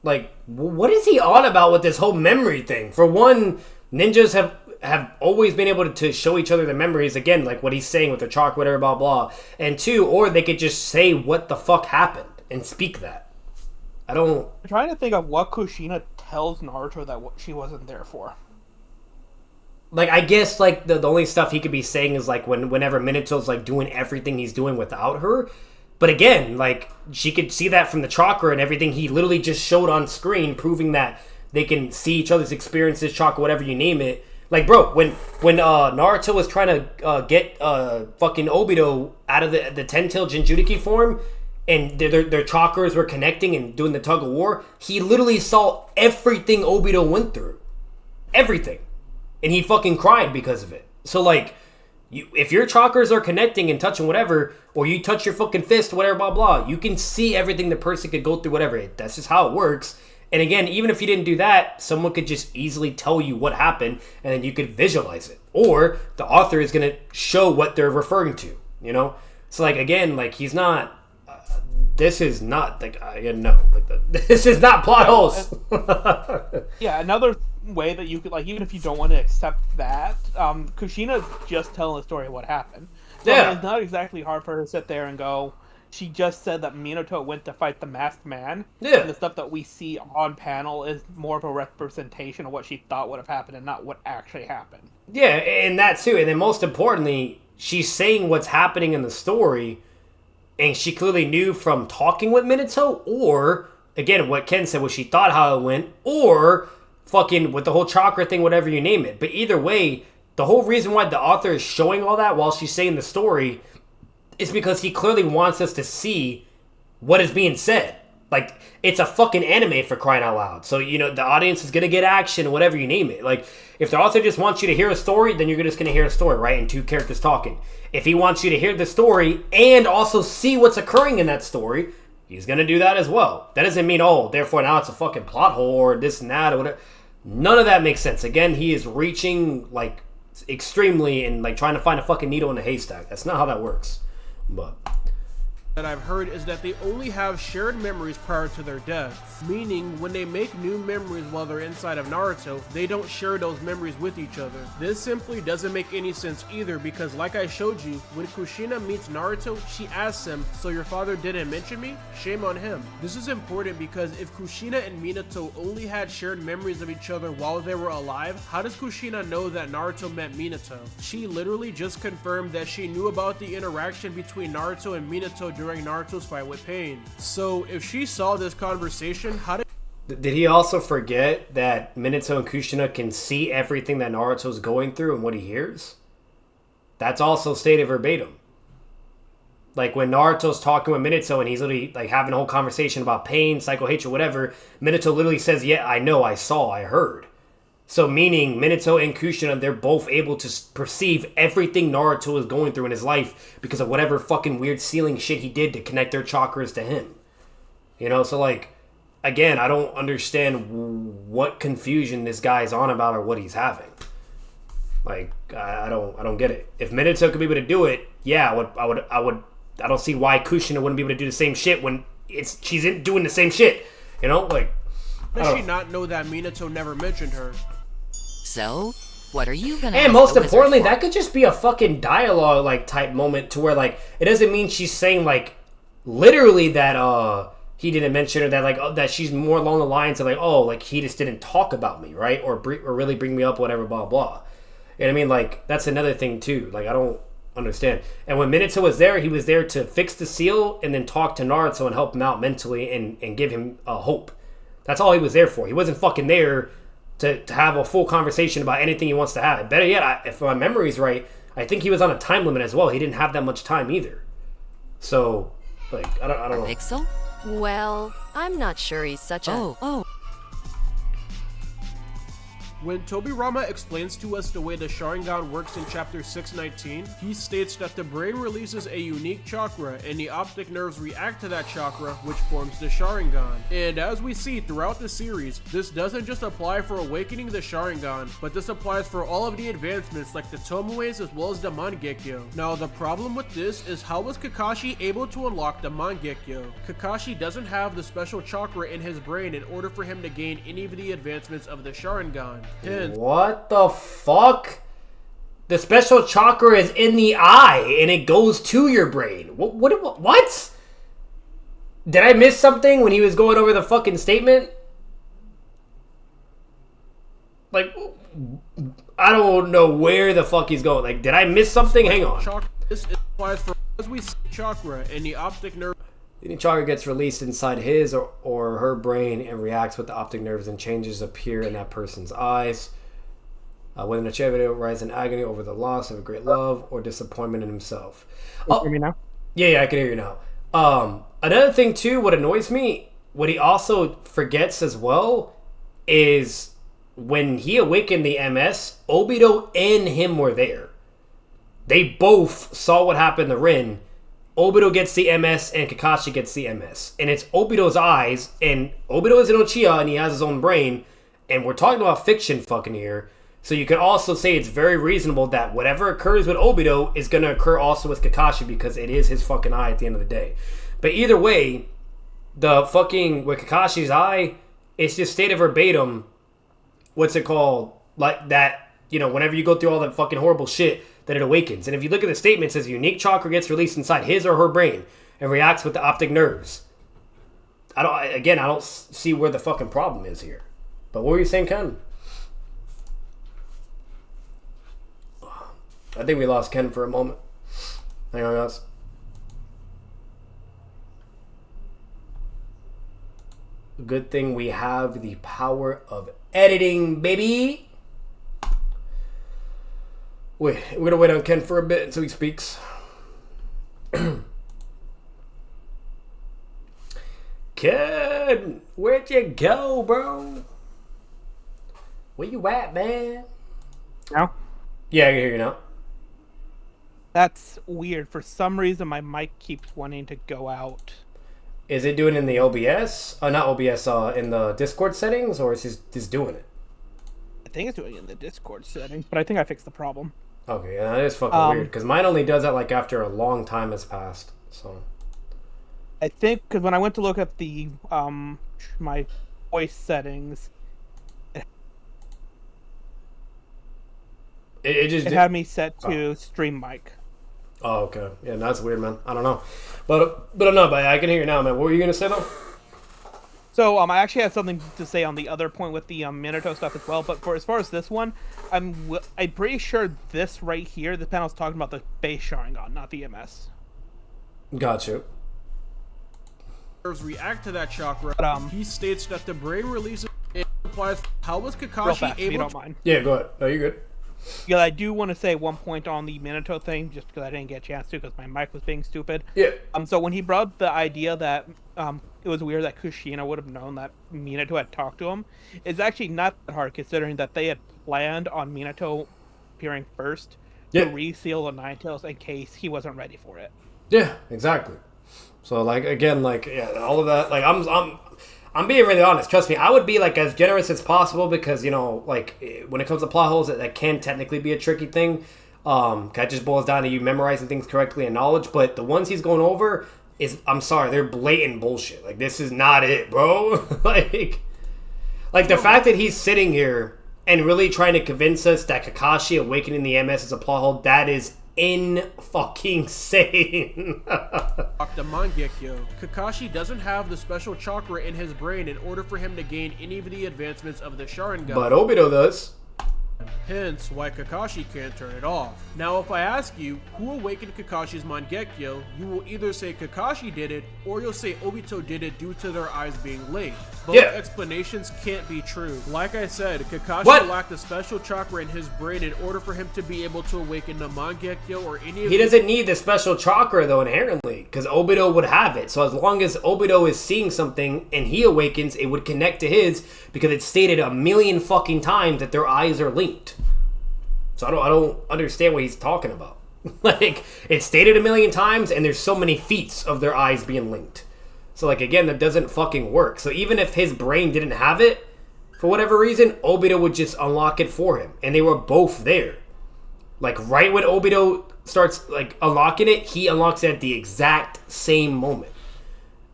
S1: Like, what is he on about with this whole memory thing? For one, ninjas have always been able to show each other their memories, again, like what he's saying with the chalk, whatever, blah, blah. And two, or they could just say what the fuck happened and speak that. I'm
S2: trying to think of what Kushina tells Naruto that she wasn't there for.
S1: Like, I guess, like, the only stuff he could be saying is, like, whenever Minato's, like, doing everything he's doing without her. But again, like, she could see that from the chakra and everything he literally just showed on screen, proving that they can see each other's experiences, chakra, whatever you name it. Like, bro, when Naruto was trying to get fucking Obito out of the Ten-Tailed Jinchuriki form, and their chakras were connecting and doing the tug-of-war, he literally saw everything Obito went through. Everything. And he fucking cried because of it. So, like, if your chakras are connecting and touching whatever, or you touch your fucking fist, whatever, blah, blah, you can see everything the person could go through, whatever. That's just how it works. And again, even if you didn't do that, someone could just easily tell you what happened, and then you could visualize it. Or the author is going to show what they're referring to, you know? So, like, again, like, he's not... this is not, like, no. Like, this is not plot holes.
S2: Yeah, another way that you could, like, even if you don't want to accept that, Kushina's just telling the story of what happened. So
S1: Yeah.
S2: it's not exactly hard for her to sit there and go, she just said that Minato went to fight the masked man.
S1: Yeah.
S2: And the stuff that we see on panel is more of a representation of what she thought would have happened and not what actually happened.
S1: Yeah, and that too. And then most importantly, she's saying what's happening in the story, and she clearly knew from talking with Minato, or, again, what Ken said was she thought how it went, or fucking with the whole chakra thing, whatever you name it. But either way, the whole reason why the author is showing all that while she's saying the story is because he clearly wants us to see what is being said. Like, it's a fucking anime, for crying out loud. So, you know, the audience is going to get action, whatever you name it. Like, if the author just wants you to hear a story, then you're just going to hear a story, right? And two characters talking. If he wants you to hear the story and also see what's occurring in that story, he's going to do that as well. That doesn't mean, oh, therefore now it's a fucking plot hole or this and that or whatever. None of that makes sense. Again, he is reaching, like, extremely and, like, trying to find a fucking needle in a haystack. That's not how that works. But...
S3: that I've heard is that they only have shared memories prior to their death, meaning when they make new memories while they're inside of Naruto, they don't share those memories with each other. This simply doesn't make any sense either, because like I showed you, when Kushina meets Naruto, she asks him, "So your father didn't mention me?" Shame on him. This is important because if Kushina and Minato only had shared memories of each other while they were alive, how does Kushina know that Naruto met Minato? She literally just confirmed that she knew about the interaction between Naruto and Minato during Naruto's fight with Pain. So if she saw this conversation, how did
S1: he also forget that Minato and Kushina can see everything that Naruto's going through and what he hears? That's also stated verbatim. Like, when Naruto's talking with Minato and he's literally, like, having a whole conversation about pain, psycho hatred, whatever, Minato literally says, "Yeah, I know, I saw, I heard." So meaning Minato and Kushina, they're both able to perceive everything Naruto is going through in his life because of whatever fucking weird sealing shit he did to connect their chakras to him. You know, so, like, again, I don't understand what confusion this guy's on about or what he's having. Like, I don't get it. If Minato could be able to do it, yeah, I don't see why Kushina wouldn't be able to do the same shit when she's doing the same shit. You know, like,
S3: does she not know that Minato never mentioned her?
S6: So, what are you gonna?
S1: And most importantly, that could just be a fucking dialogue, like, type moment to where, like, it doesn't mean she's saying, like, literally that he didn't mention her, that, like, that she's more along the lines of, like, oh, like, he just didn't talk about me, right? Or really bring me up, whatever, blah blah. You know what I mean? Like, that's another thing too. Like, I don't understand. And when Minato was there, he was there to fix the seal and then talk to Naruto and help him out mentally and give him hope. That's all he was there for. He wasn't fucking there to have a full conversation about anything he wants to have. Better yet, if my memory's right, I think he was on a time limit as well. He didn't have that much time either. So, like, I don't know.
S6: Think so? Well, I'm not sure he's such a... Oh.
S3: When Tobirama explains to us the way the Sharingan works in chapter 619, he states that the brain releases a unique chakra and the optic nerves react to that chakra, which forms the Sharingan. And as we see throughout the series, this doesn't just apply for awakening the Sharingan, but this applies for all of the advancements like the Tomoes as well as the Mangekyo. Now the problem with this is how was Kakashi able to unlock the Mangekyo? Kakashi doesn't have the special chakra in his brain in order for him to gain any of the advancements of the Sharingan.
S1: What the fuck? The special chakra is in the eye and it goes to your brain. What? Did I miss something when he was going over the fucking statement? Like, I don't know where the fuck he's going. Like, did I miss something? Hang on.
S3: This applies for as we see chakra and the optic nerve.
S1: Any chakra gets released inside his or her brain and reacts with the optic nerves and changes appear in that person's eyes. When the Chevy rises in agony over the loss of a great love or disappointment in himself.
S2: Can you hear me now?
S1: Yeah, I can hear you now. Another thing too, what annoys me, what he also forgets as well, is when he awakened the MS, Obito and him were there. They both saw what happened to Rin. Obito gets the MS and Kakashi gets the MS. And it's Obito's eyes, and Obito is an Uchiha and he has his own brain, and we're talking about fiction fucking here. So you can also say it's very reasonable that whatever occurs with Obito is going to occur also with Kakashi because it is his fucking eye at the end of the day. But either way, the fucking, with Kakashi's eye, it's just stated verbatim, what's it called? Like that, you know, whenever you go through all that fucking horrible shit, that it awakens. And if you look at the statement, it says unique chakra gets released inside his or her brain and reacts with the optic nerves. I don't see where the fucking problem is here. But what were you saying, Ken? I think we lost Ken for a moment. Hang on, guys. Good thing we have the power of editing, baby. Wait, we're gonna wait on Ken for a bit until he speaks. Ken, where'd you go, bro? Where you at, man?
S2: Now?
S1: Yeah, I can hear you now.
S2: That's weird. For some reason, my mic keeps wanting to go out.
S1: Is it doing it in the OBS? Not OBS, in the Discord settings, or is it just doing it?
S2: I think it's doing it in the Discord settings, but I think I fixed the problem.
S1: Okay, yeah, that is fucking weird, because mine only does that like after a long time has passed, so.
S2: I think, because when I went to look at the, my voice settings, it had me set to stream mic.
S1: Oh, okay. Yeah, that's weird, man. I don't know. But I can hear you now, man. What were you going to say, though?
S2: So, I actually had something to say on the other point with the Minato stuff as well, but for as far as this one, I'm pretty sure this right here, the panel's talking about the base Sharingan, not the MS.
S1: Gotcha.
S3: React to that chakra.
S2: But,
S3: he states that the brain releases it applies. How was Kakashi
S2: real fast,
S3: able
S2: if you don't mind.
S1: Yeah, go ahead. No, you're good.
S2: Yeah, I do want to say one point on the Minato thing, just because I didn't get a chance to, because my mic was being stupid.
S1: Yeah.
S2: So when he brought up the idea that it was weird that Kushina would have known that Minato had talked to him, it's actually not that hard, considering that they had planned on Minato appearing first to reseal the Ninetales in case he wasn't ready for it.
S1: Yeah, exactly. So, like, again, like, yeah, all of that, like, I'm being really honest. Trust me, I would be, like, as generous as possible because, you know, like, when it comes to plot holes, that can technically be a tricky thing. That just boils down to you memorizing things correctly and knowledge. But the ones he's going over I'm sorry, they're blatant bullshit. Like, this is not it, bro. like the fact that he's sitting here and really trying to convince us that Kakashi awakening the MS is a plot hole, that is in-fucking-sane.
S3: The Mangekyo. Kakashi doesn't have the special chakra in his brain in order for him to gain any of the advancements of the Sharingan.
S1: But Obito does.
S3: hence why Kakashi can't turn it off. Now if I ask you who awakened Kakashi's Mangekyo, you will either say Kakashi did it, or you'll say Obito did it due to their eyes being linked. Both explanations can't be true. Like I said, Kakashi lacked a special chakra in his brain in order for him to be able to awaken the Mangekyo or any of
S1: He doesn't need the special chakra though inherently, because Obito would have it. So as long as Obito is seeing something and he awakens, it would connect to his, because it's stated a million fucking times that their eyes are linked. So I don't understand what he's talking about. Like, it's stated a million times and there's so many feats of their eyes being linked. So like, again, that doesn't fucking work. So even if his brain didn't have it, for whatever reason, Obito would just unlock it for him. And they were both there. Like, right when Obito starts, like, unlocking it, he unlocks it at the exact same moment.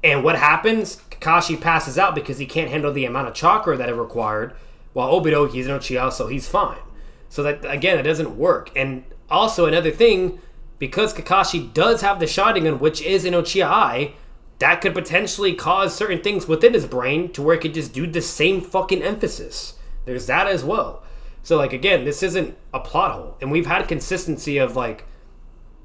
S1: And what happens? Kakashi passes out because he can't handle the amount of chakra that it required. While Obito, he's an Uchiha, so he's fine. So that, again, it doesn't work. And also, another thing, because Kakashi does have the Sharingan, which is an Uchiha Eye, that could potentially cause certain things within his brain to where it could just do the same fucking emphasis. There's that as well. So, like, again, this isn't a plot hole. And we've had consistency of, like,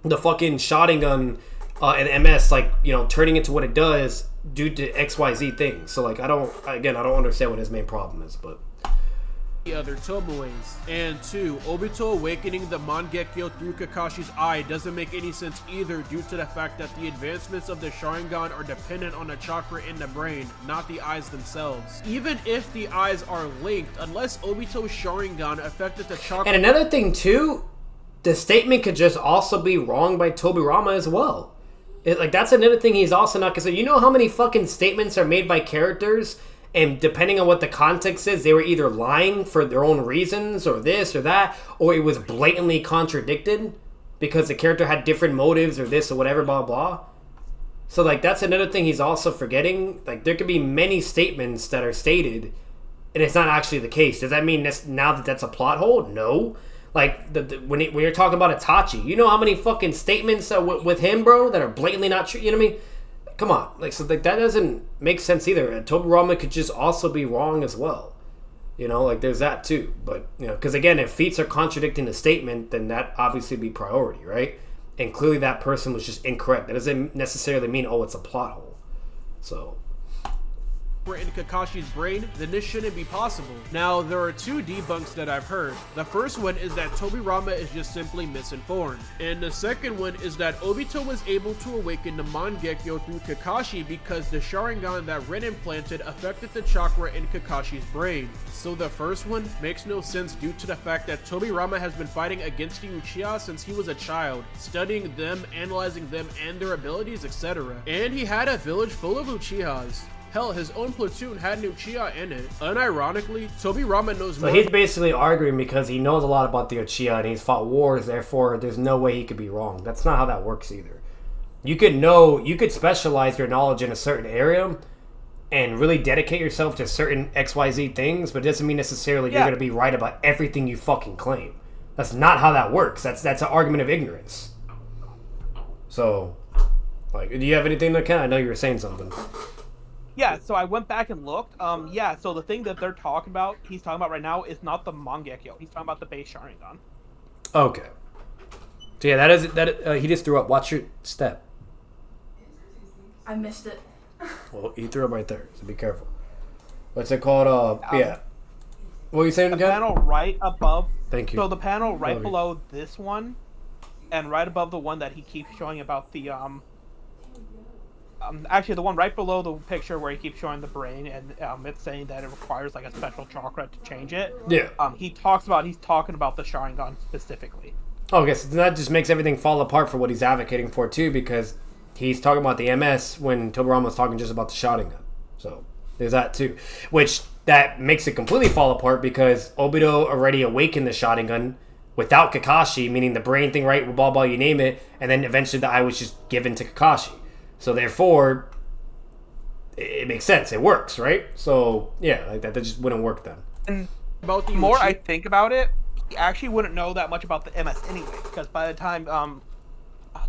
S1: the fucking Sharingan and MS, like, you know, turning into what it does due to XYZ things. So, like, I don't understand what his main problem is, but...
S3: the other Tomoes. And 2, Obito awakening the Mangekyo through Kakashi's eye doesn't make any sense either, due to the fact that the advancements of the Sharingan are dependent on the chakra in the brain, not the eyes themselves. Even if the eyes are linked, unless Obito's Sharingan affected the chakra...
S1: And another thing too, the statement could just also be wrong by Tobirama as well. Like, that's another thing he's also not considered. You know how many fucking statements are made by characters, and depending on what the context is, they were either lying for their own reasons, or this or that, or it was blatantly contradicted because the character had different motives, or this or whatever, blah blah. So, like, that's another thing he's also forgetting. Like, there could be many statements that are stated, and it's not actually the case. Does that mean now that that's a plot hole? No. Like, when you're talking about Itachi, you know how many fucking statements with him, bro, that are blatantly not true? You know what I mean? Come on. Like, so like, that doesn't make sense either. And Tobirama could just also be wrong as well. You know, like, there's that too. But, you know, because again, if feats are contradicting the statement, then that obviously be priority, right? And clearly that person was just incorrect. That doesn't necessarily mean, oh, it's a plot hole. So...
S3: in Kakashi's brain, then this shouldn't be possible. Now, there are 2 debunks that I've heard. The first one is that Tobirama is just simply misinformed. And the second one is that Obito was able to awaken the Mangekyo through Kakashi because the Sharingan that Ren implanted affected the chakra in Kakashi's brain. So the first one makes no sense due to the fact that Tobirama has been fighting against the Uchiha since he was a child, studying them, analyzing them and their abilities, etc. And he had a village full of Uchihas. Hell, his own platoon had an Uchiha in it. Unironically, Tobirama knows more.
S1: So he's basically arguing because he knows a lot about the Uchiha and he's fought wars, therefore there's no way he could be wrong. That's not how that works either. You could specialize your knowledge in a certain area and really dedicate yourself to certain XYZ things, but it doesn't mean necessarily you're going to be right about everything you fucking claim. That's not how that works. That's an argument of ignorance. So, like, do you have anything that can? I know you were saying something.
S2: Yeah, so I went back and looked. Yeah, so the thing that he's talking about right now, is not the Mangekyo. He's talking about the base Sharingan.
S1: Okay. So yeah, he just threw up. Watch your step.
S7: I missed it.
S1: Well, he threw up right there, so be careful. What's it called? Yeah. What are you saying
S2: the
S1: again?
S2: Panel right above.
S1: Thank you.
S2: So the panel right below this one, and right above the one that he keeps showing about the actually, the one right below the picture where he keeps showing the brain, and it's saying that it requires like a special chakra to change it.
S1: Yeah.
S2: He's talking about the Sharingan specifically.
S1: Okay, so that just makes everything fall apart for what he's advocating for too, because he's talking about the MS when Tobirama was talking just about the Sharingan. So there's that too, which that makes it completely fall apart because Obito already awakened the Sharingan without Kakashi, meaning the brain thing, right? Blah blah, you name it, and then eventually the eye was just given to Kakashi. So therefore, it makes sense. It works, right? So yeah, like that just wouldn't work then.
S2: And the more I think about it, he actually wouldn't know that much about the MS anyway, because by the time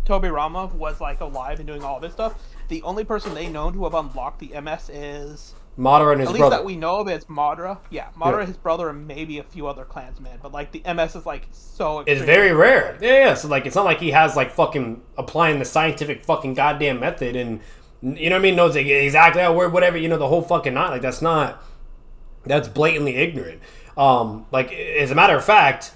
S2: Tobirama was like alive and doing all this stuff, the only person they know to have unlocked the MS is
S1: Madara and his
S2: At least
S1: brother.
S2: that we know of, it's Madara. Yeah, Madara, his brother, and maybe a few other clansmen. But like the MS is like so.
S1: It's very rare. Yeah. So like, it's not like he has like fucking applying the scientific fucking goddamn method and you know what I mean, knows exactly how word whatever, you know, the whole fucking not like that's blatantly ignorant. Like as a matter of fact,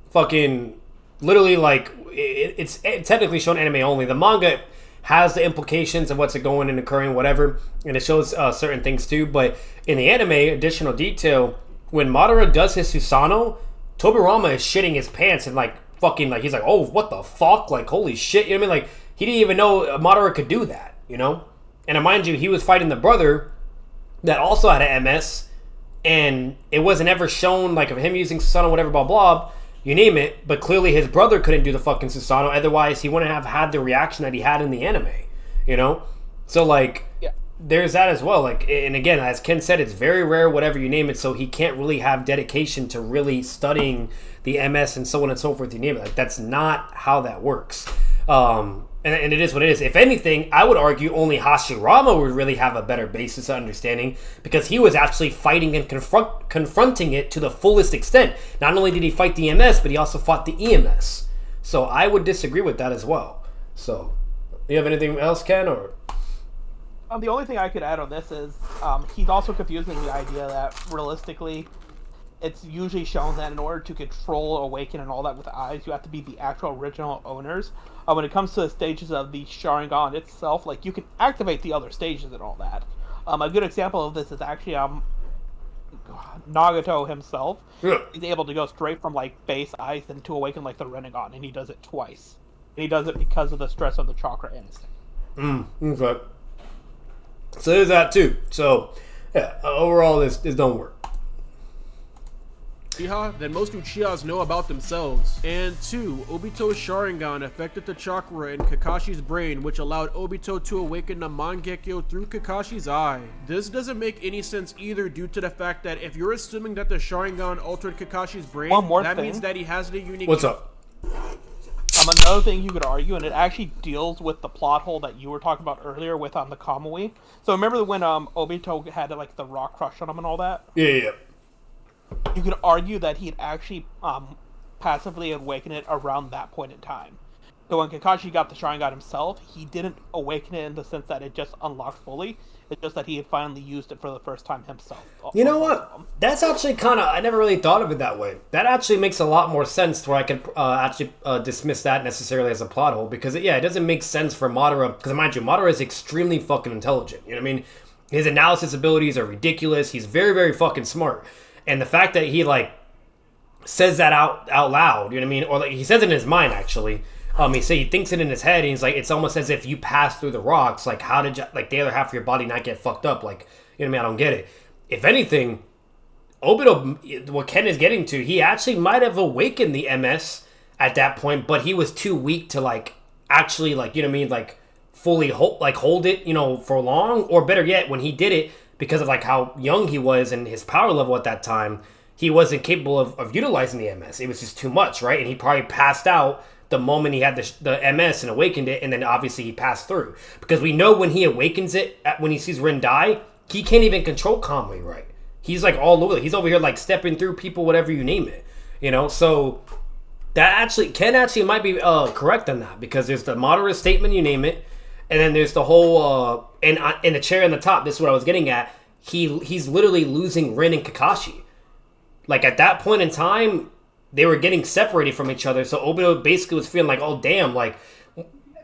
S1: fucking literally like it's technically shown anime only. The manga has the implications of what's going and occurring, whatever, and it shows certain things too. But in the anime, additional detail, when Madara does his Susanoo, Tobirama is shitting his pants and like fucking like he's like, oh, what the fuck, like holy shit, you know what I mean? Like he didn't even know Madara could do that, you know. And mind you, he was fighting the brother that also had an MS, and it wasn't ever shown like of him using Susanoo, whatever, blah blah. You name it, but clearly his brother couldn't do the fucking Susanoo, otherwise he wouldn't have had the reaction that he had in the anime, you know? So, like, there's that as well. Like, and again, as Ken said, it's very rare, whatever you name it, so he can't really have dedication to really studying the MS and so on and so forth, you name it. Like, that's not how that works. And it is what it is. If anything, I would argue only Hashirama would really have a better basis of understanding because he was actually fighting and confronting it to the fullest extent. Not only did he fight the MS, but he also fought the EMS. So I would disagree with that as well. So, you have anything else, Ken? Or
S2: the only thing I could add on this is he's also confusing the idea that realistically, it's usually shown that in order to control Awaken and all that with the eyes, you have to be the actual original owners. When it comes to the stages of the Sharingan itself, like you can activate the other stages and all that. A good example of this is actually Nagato himself.
S1: Yeah.
S2: He's able to go straight from like base ice into Awaken like the Rinnegan, and he does it twice. And he does it because of the stress of the chakra instinct.
S1: Okay. So there's that too. So yeah, overall this don't work.
S3: Than most Uchihas know about themselves. And 2, Obito's Sharingan affected the chakra in Kakashi's brain, which allowed Obito to awaken the Mangekyo through Kakashi's eye. This doesn't make any sense either due to the fact that if you're assuming that the Sharingan altered Kakashi's brain, that means that he has the unique...
S1: What's up?
S2: Another thing you could argue, and it actually deals with the plot hole that you were talking about earlier with the Kamui. So remember when Obito had like the rock crush on him and all that?
S1: Yeah.
S2: You could argue that he'd actually passively awaken it around that point in time. So when Kakashi got the Sharingan himself, he didn't awaken it in the sense that it just unlocked fully. It's just that he had finally used it for the first time himself.
S1: You know what? That's actually kind of... I never really thought of it that way. That actually makes a lot more sense to where I could actually dismiss that necessarily as a plot hole. Because, it doesn't make sense for Madara. Because, mind you, Madara is extremely fucking intelligent. You know what I mean? His analysis abilities are ridiculous. He's very, very fucking smart. And the fact that he, like, says that out loud, you know what I mean? Or, like, he says it in his mind, actually. He thinks it in his head, and he's like, it's almost as if you pass through the rocks. Like, how did you, like, the other half of your body not get fucked up? Like, you know what I mean? I don't get it. If anything, Obito, what Ken is getting to, he actually might have awakened the MS at that point, but he was too weak to, like, actually, like, you know what I mean? Like, fully hold it, you know, for long. Or better yet, when he did it, because of, like, how young he was and his power level at that time, he wasn't capable of utilizing the MS. It was just too much, right? And he probably passed out the moment he had the MS and awakened it, and then obviously he passed through. Because we know when he awakens it, when he sees Rin die, he can't even control Kamui, right? He's like all over. He's over here like stepping through people, whatever you name it. You know, so that actually, Ken actually might be correct on that, because there's the Madara statement, you name it, and then there's the whole, and in the chair on the top, this is what I was getting at, he's literally losing Rin and Kakashi. Like at that point in time, they were getting separated from each other, so Obito basically was feeling like, oh damn, like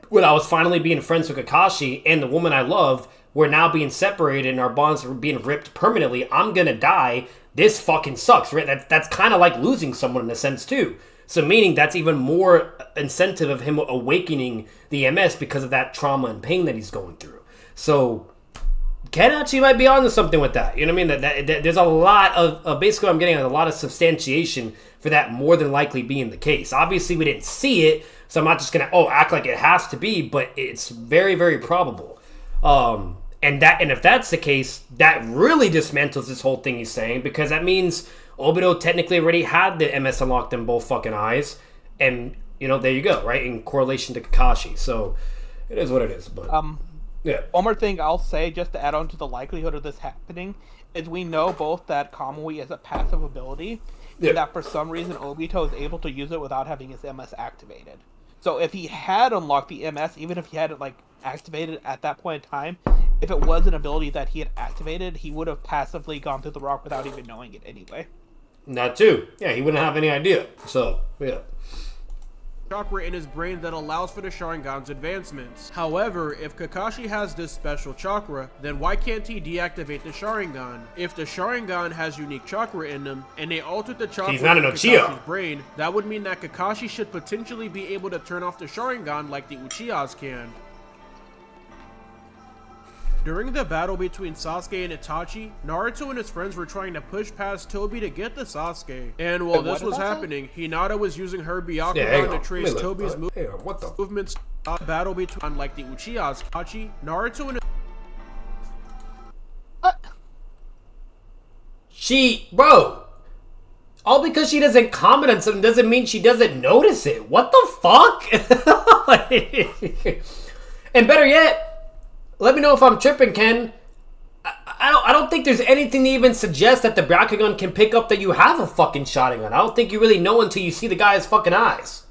S1: when I was finally being friends with Kakashi and the woman I love, we're now being separated and our bonds are being ripped permanently. I'm gonna die. This fucking sucks, right? That's kind of like losing someone in a sense too. So meaning that's even more incentive of him awakening the MS because of that trauma and pain that he's going through. So Ken actually might be onto something with that. You know what I mean? That there's a lot of basically what I'm getting at, a lot of substantiation for that more than likely being the case. Obviously, we didn't see it, so I'm not just gonna act like it has to be, but it's very, very probable. And if that's the case, that really dismantles this whole thing he's saying, because that means Obito technically already had the MS unlocked in both fucking eyes, and you know, there you go, right? In correlation to Kakashi. So it is what it is. But Yeah.
S2: One more thing I'll say, just to add on to the likelihood of this happening, is we know both that Kamui is a passive ability, and that for some reason Obito is able to use it without having his MS activated. So if he had unlocked the MS, even if he had it like activated at that point in time, if it was an ability that he had activated, he would have passively gone through the rock without even knowing it anyway.
S1: That too. Yeah, he wouldn't have any idea. So, yeah.
S3: Chakra in his brain that allows for the Sharingan's advancements. However, if Kakashi has this special chakra, then why can't he deactivate the Sharingan? If the Sharingan has unique chakra in them, and they altered the chakra
S1: He's not
S3: in
S1: an Uchiha.
S3: Kakashi's brain, that would mean that Kakashi should potentially be able to turn off the Sharingan like the Uchihas can. During the battle between Sasuke and Itachi, Naruto and his friends were trying to push past Tobi to get the Sasuke. And while this was happening, Hinata was using her Byakugan to trace Tobi's movements. Battle between like the Uchihas, Itachi, Naruto and
S1: Bro, all because she doesn't comment on something doesn't mean she doesn't notice it. What the fuck? And better yet, let me know if I'm tripping, Ken. I don't think there's anything to even suggest that the Byakugan can pick up that you have a fucking Sharingan. I don't think you really know until you see the guy's fucking eyes.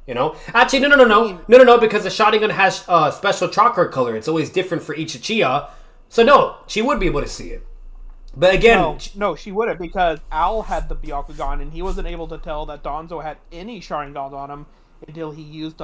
S1: You know? Actually, no, because the Sharingan has special chakra color. It's always different for each Uchiha. So no, she would be able to see it. But again...
S2: No, she wouldn't, because Al had the Byakugan, and he wasn't able to tell that Danzo had any Sharingans on him until he used,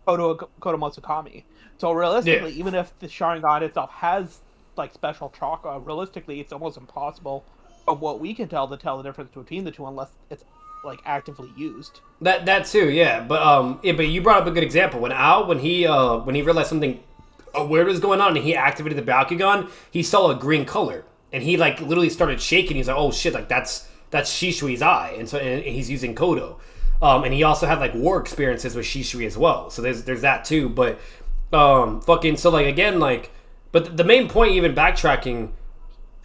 S2: Kotomotsukami. So realistically, even if the Sharingan itself has like special chakra, realistically it's almost impossible of what we can tell to tell the difference between the two unless it's like actively used.
S1: That too, yeah. But but you brought up a good example. When he realized something weird was going on and he activated the Byakugan, he saw a green color and he like literally started shaking. He's like, oh shit, like that's Shishui's eye, and he's using Kodo. And he also had like war experiences with Shishui as well. So there's that too. But so like again, like, but the main point, even backtracking,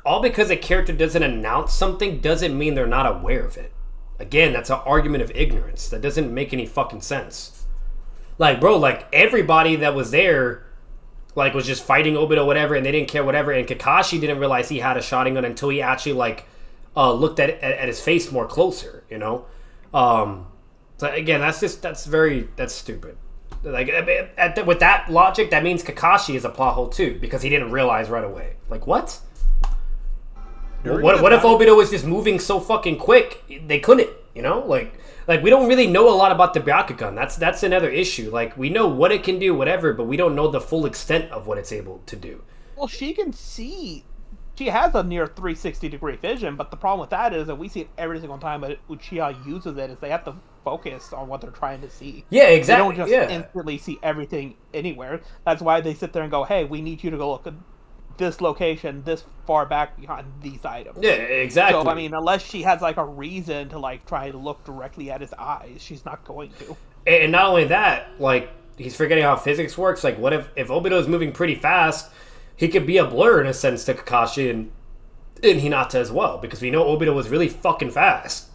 S1: all because a character doesn't announce something doesn't mean they're not aware of it. Again, that's an argument of ignorance. That doesn't make any fucking sense. Like, bro, like everybody that was there, like, was just fighting Obito, whatever, and they didn't care, whatever. And Kakashi didn't realize he had a Sharingan until he actually like looked at his face more closer, you know. So again, that's stupid. Like with that logic, that means Kakashi is a plot hole too because he didn't realize right away. Like what? What if Obito was just moving so fucking quick they couldn't? You know, like we don't really know a lot about the Byakugan. That's another issue. Like we know what it can do, whatever, but we don't know the full extent of what it's able to do.
S2: Well, she can see. She has a near 360-degree vision, but the problem with that is that we see it every single time that Uchiha uses it is they have to focus on what they're trying to see.
S1: Yeah, exactly.
S2: They don't just instantly see everything anywhere. That's why they sit there and go, hey, we need you to go look at this location this far back behind these items.
S1: Yeah, exactly.
S2: So, I mean, unless she has, like, a reason to, like, try to look directly at his eyes, she's not going to.
S1: And not only that, like, he's forgetting how physics works. Like, what if Obito is moving pretty fast, he could be a blur in a sense to Kakashi and Hinata as well, because we know Obito was really fucking fast.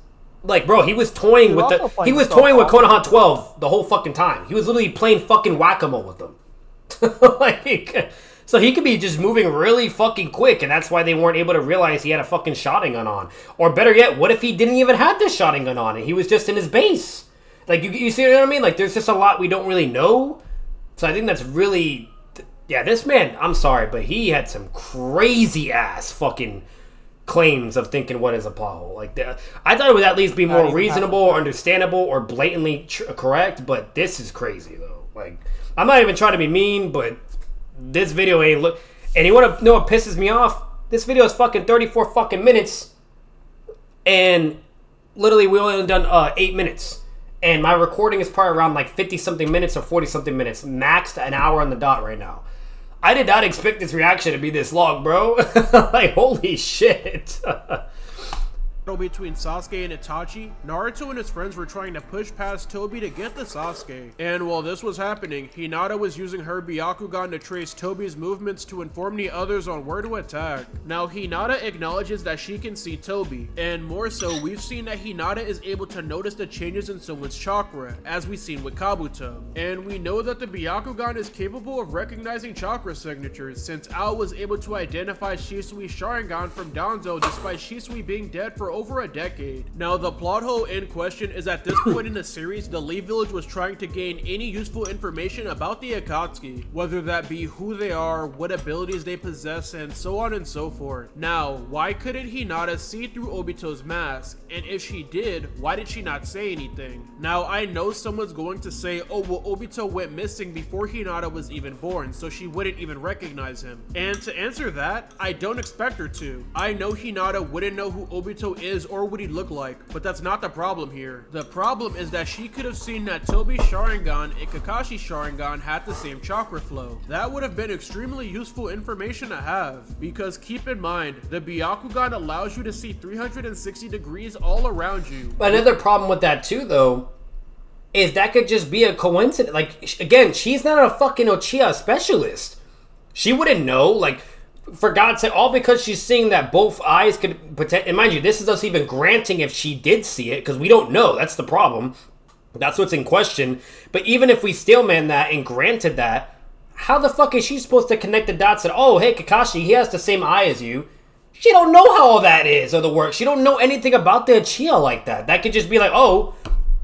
S1: Like, bro, he was toying with Konoha 12 the whole fucking time. He was literally playing fucking whack-a-mole with them. Like, so he could be just moving really fucking quick, and that's why they weren't able to realize he had a fucking Sharingan on. Or better yet, what if he didn't even have this Sharingan on and he was just in his base? Like, you see what I mean? Like, there's just a lot we don't really know. So I think that's really... Yeah, this man, I'm sorry, but he had some crazy-ass fucking claims of thinking what is a plot hole. Like, I thought it would at least be more reasonable or understandable or blatantly correct, but this is crazy, though. Like, I'm not even trying to be mean, but this video ain't look... And you want to know what pisses me off? This video is fucking 34 fucking minutes, and literally we only done 8 minutes. And my recording is probably around like 50-something minutes or 40-something minutes. Maxed an hour on the dot right now. I did not expect this reaction to be this long, bro. Like, holy shit.
S3: between Sasuke and Itachi, Naruto and his friends were trying to push past Tobi to get the Sasuke. And while this was happening, Hinata was using her Byakugan to trace Tobi's movements to inform the others on where to attack. Now Hinata acknowledges that she can see Tobi, and more so, we've seen that Hinata is able to notice the changes in someone's chakra, as we've seen with Kabuto. And we know that the Byakugan is capable of recognizing chakra signatures, since Ao was able to identify Shisui's Sharingan from Danzo despite Shisui being dead for over a decade. Now the plot hole in question is at this point in the series, the Lee Village was trying to gain any useful information about the Akatsuki, whether that be who they are, what abilities they possess, and so on and so forth. Now, why couldn't Hinata see through Obito's mask? And if she did, why did she not say anything? Now, I know someone's going to say, oh well, Obito went missing before Hinata was even born, so she wouldn't even recognize him. And to answer that, I don't expect her to. I know Hinata wouldn't know who Obito is or what he'd look like, but that's not the problem here. The problem is that she could have seen that Tobi's Sharingan and Kakashi's Sharingan had the same chakra flow. That would have been extremely useful information to have, because keep in mind, the Byakugan allows you to see 360 degrees all around you.
S1: But another problem with that too, though, is that could just be a coincidence. Like, again, she's not a fucking Uchiha specialist. She wouldn't know, like, for God's sake, all because she's seeing that both eyes could pretend. And mind you, this is us even granting if she did see it, because we don't know. That's the problem. That's what's in question. But even if we stillman that and granted that, how the fuck is she supposed to connect the dots that, oh, hey, Kakashi, he has the same eye as you? She don't know how all that is, or the work. She don't know anything about the Uchiha like that. That could just be like, oh,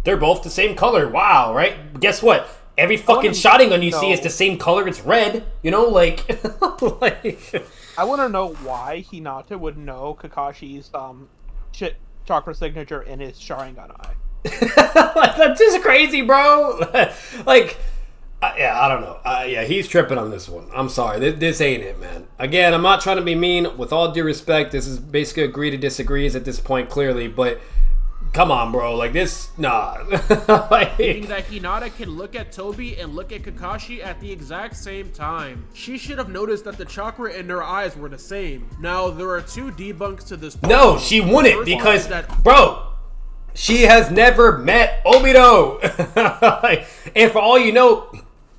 S1: they're both the same color. Wow, right? Guess what? Every fucking Sharingan you see is the same color. It's red. You know, like... like...
S2: I want to know why Hinata would know Kakashi's chakra signature in his Sharingan eye.
S1: Like, that's just crazy, bro. Like... yeah, I don't know. Yeah, he's tripping on this one. I'm sorry. This ain't it, man. Again, I'm not trying to be mean. With all due respect, this is basically agree to disagrees at this point, clearly. But come on, bro. Like, this, nah. Like,
S3: meaning that Hinata can look at Tobi and look at Kakashi at the exact same time. She should have noticed that the chakra in their eyes were the same. Now, there are two debunks to this.
S1: No, she wouldn't, because, bro, she has never met Obito. And for all you know,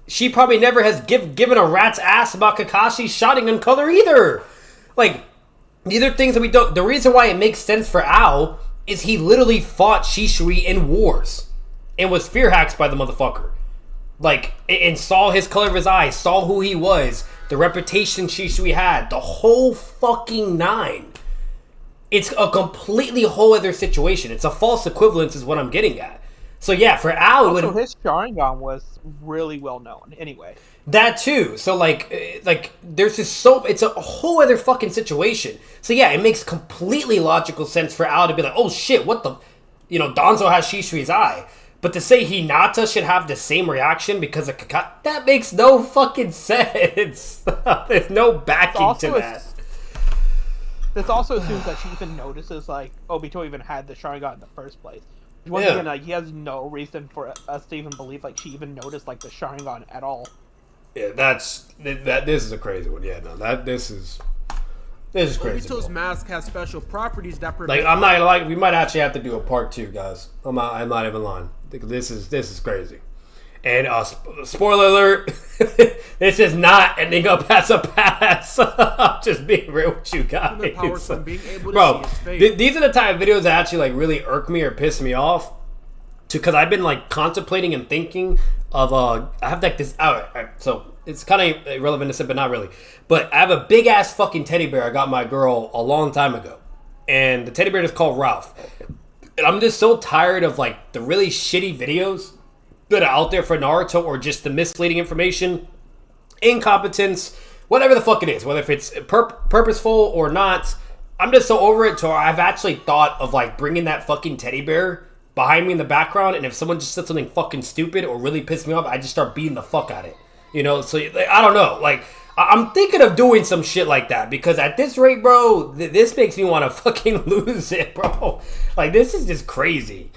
S1: she probably never has given a rat's ass about Kakashi's Sharingan color either. Like, these are things that we don't... The reason why it makes sense for Ao is he literally fought Shisui in wars and was fear hacked by the motherfucker. Like, and saw his color of his eyes, saw who he was, the reputation Shisui had, the whole fucking nine. It's a completely whole other situation. It's a false equivalence is what I'm getting at. So yeah, for Ao,
S2: also, his Sharingan was really well known. Anyway,
S1: that too. So like there's just it's a whole other fucking situation. So yeah, it makes completely logical sense for Ao to be like, oh shit, what the, Danzo has Shisui's eye. But to say Hinata should have the same reaction because of Kakashi, that makes no fucking sense. There's no backing to that.
S2: This also assumes that she even notices, like, Obito even had the Sharingan in the first place. Once again, he has no reason for us to even believe, like, she even noticed, like, the Sharingan at all.
S1: Yeah, this is a crazy one. Yeah, no, this is crazy.
S3: Obito's mask has special properties that prevent...
S1: Like, I'm not like, we might actually have to do a part 2, guys. I'm not even lying. This is crazy. And spoiler alert, this is not ending up as a pass. I'm just being real with you guys. Bro, these are the type of videos that actually like really irk me or piss me off. Because I've been like contemplating and thinking of I have like this. So it's kind of irrelevant to say, but not really. But I have a big ass fucking teddy bear I got my girl a long time ago, and the teddy bear is called Ralph. And I'm just so tired of like the really shitty videos that are out there for Naruto, or just the misleading information, incompetence, whatever the fuck it is, whether if it's purposeful or not. I'm just so over it to where I've actually thought of like bringing that fucking teddy bear behind me in the background, and if someone just said something fucking stupid or really pissed me off, I just start beating the fuck at it. So like, I don't know, like I'm thinking of doing some shit like that, because at this rate, bro, this makes me want to fucking lose it, bro. Like, this is just crazy.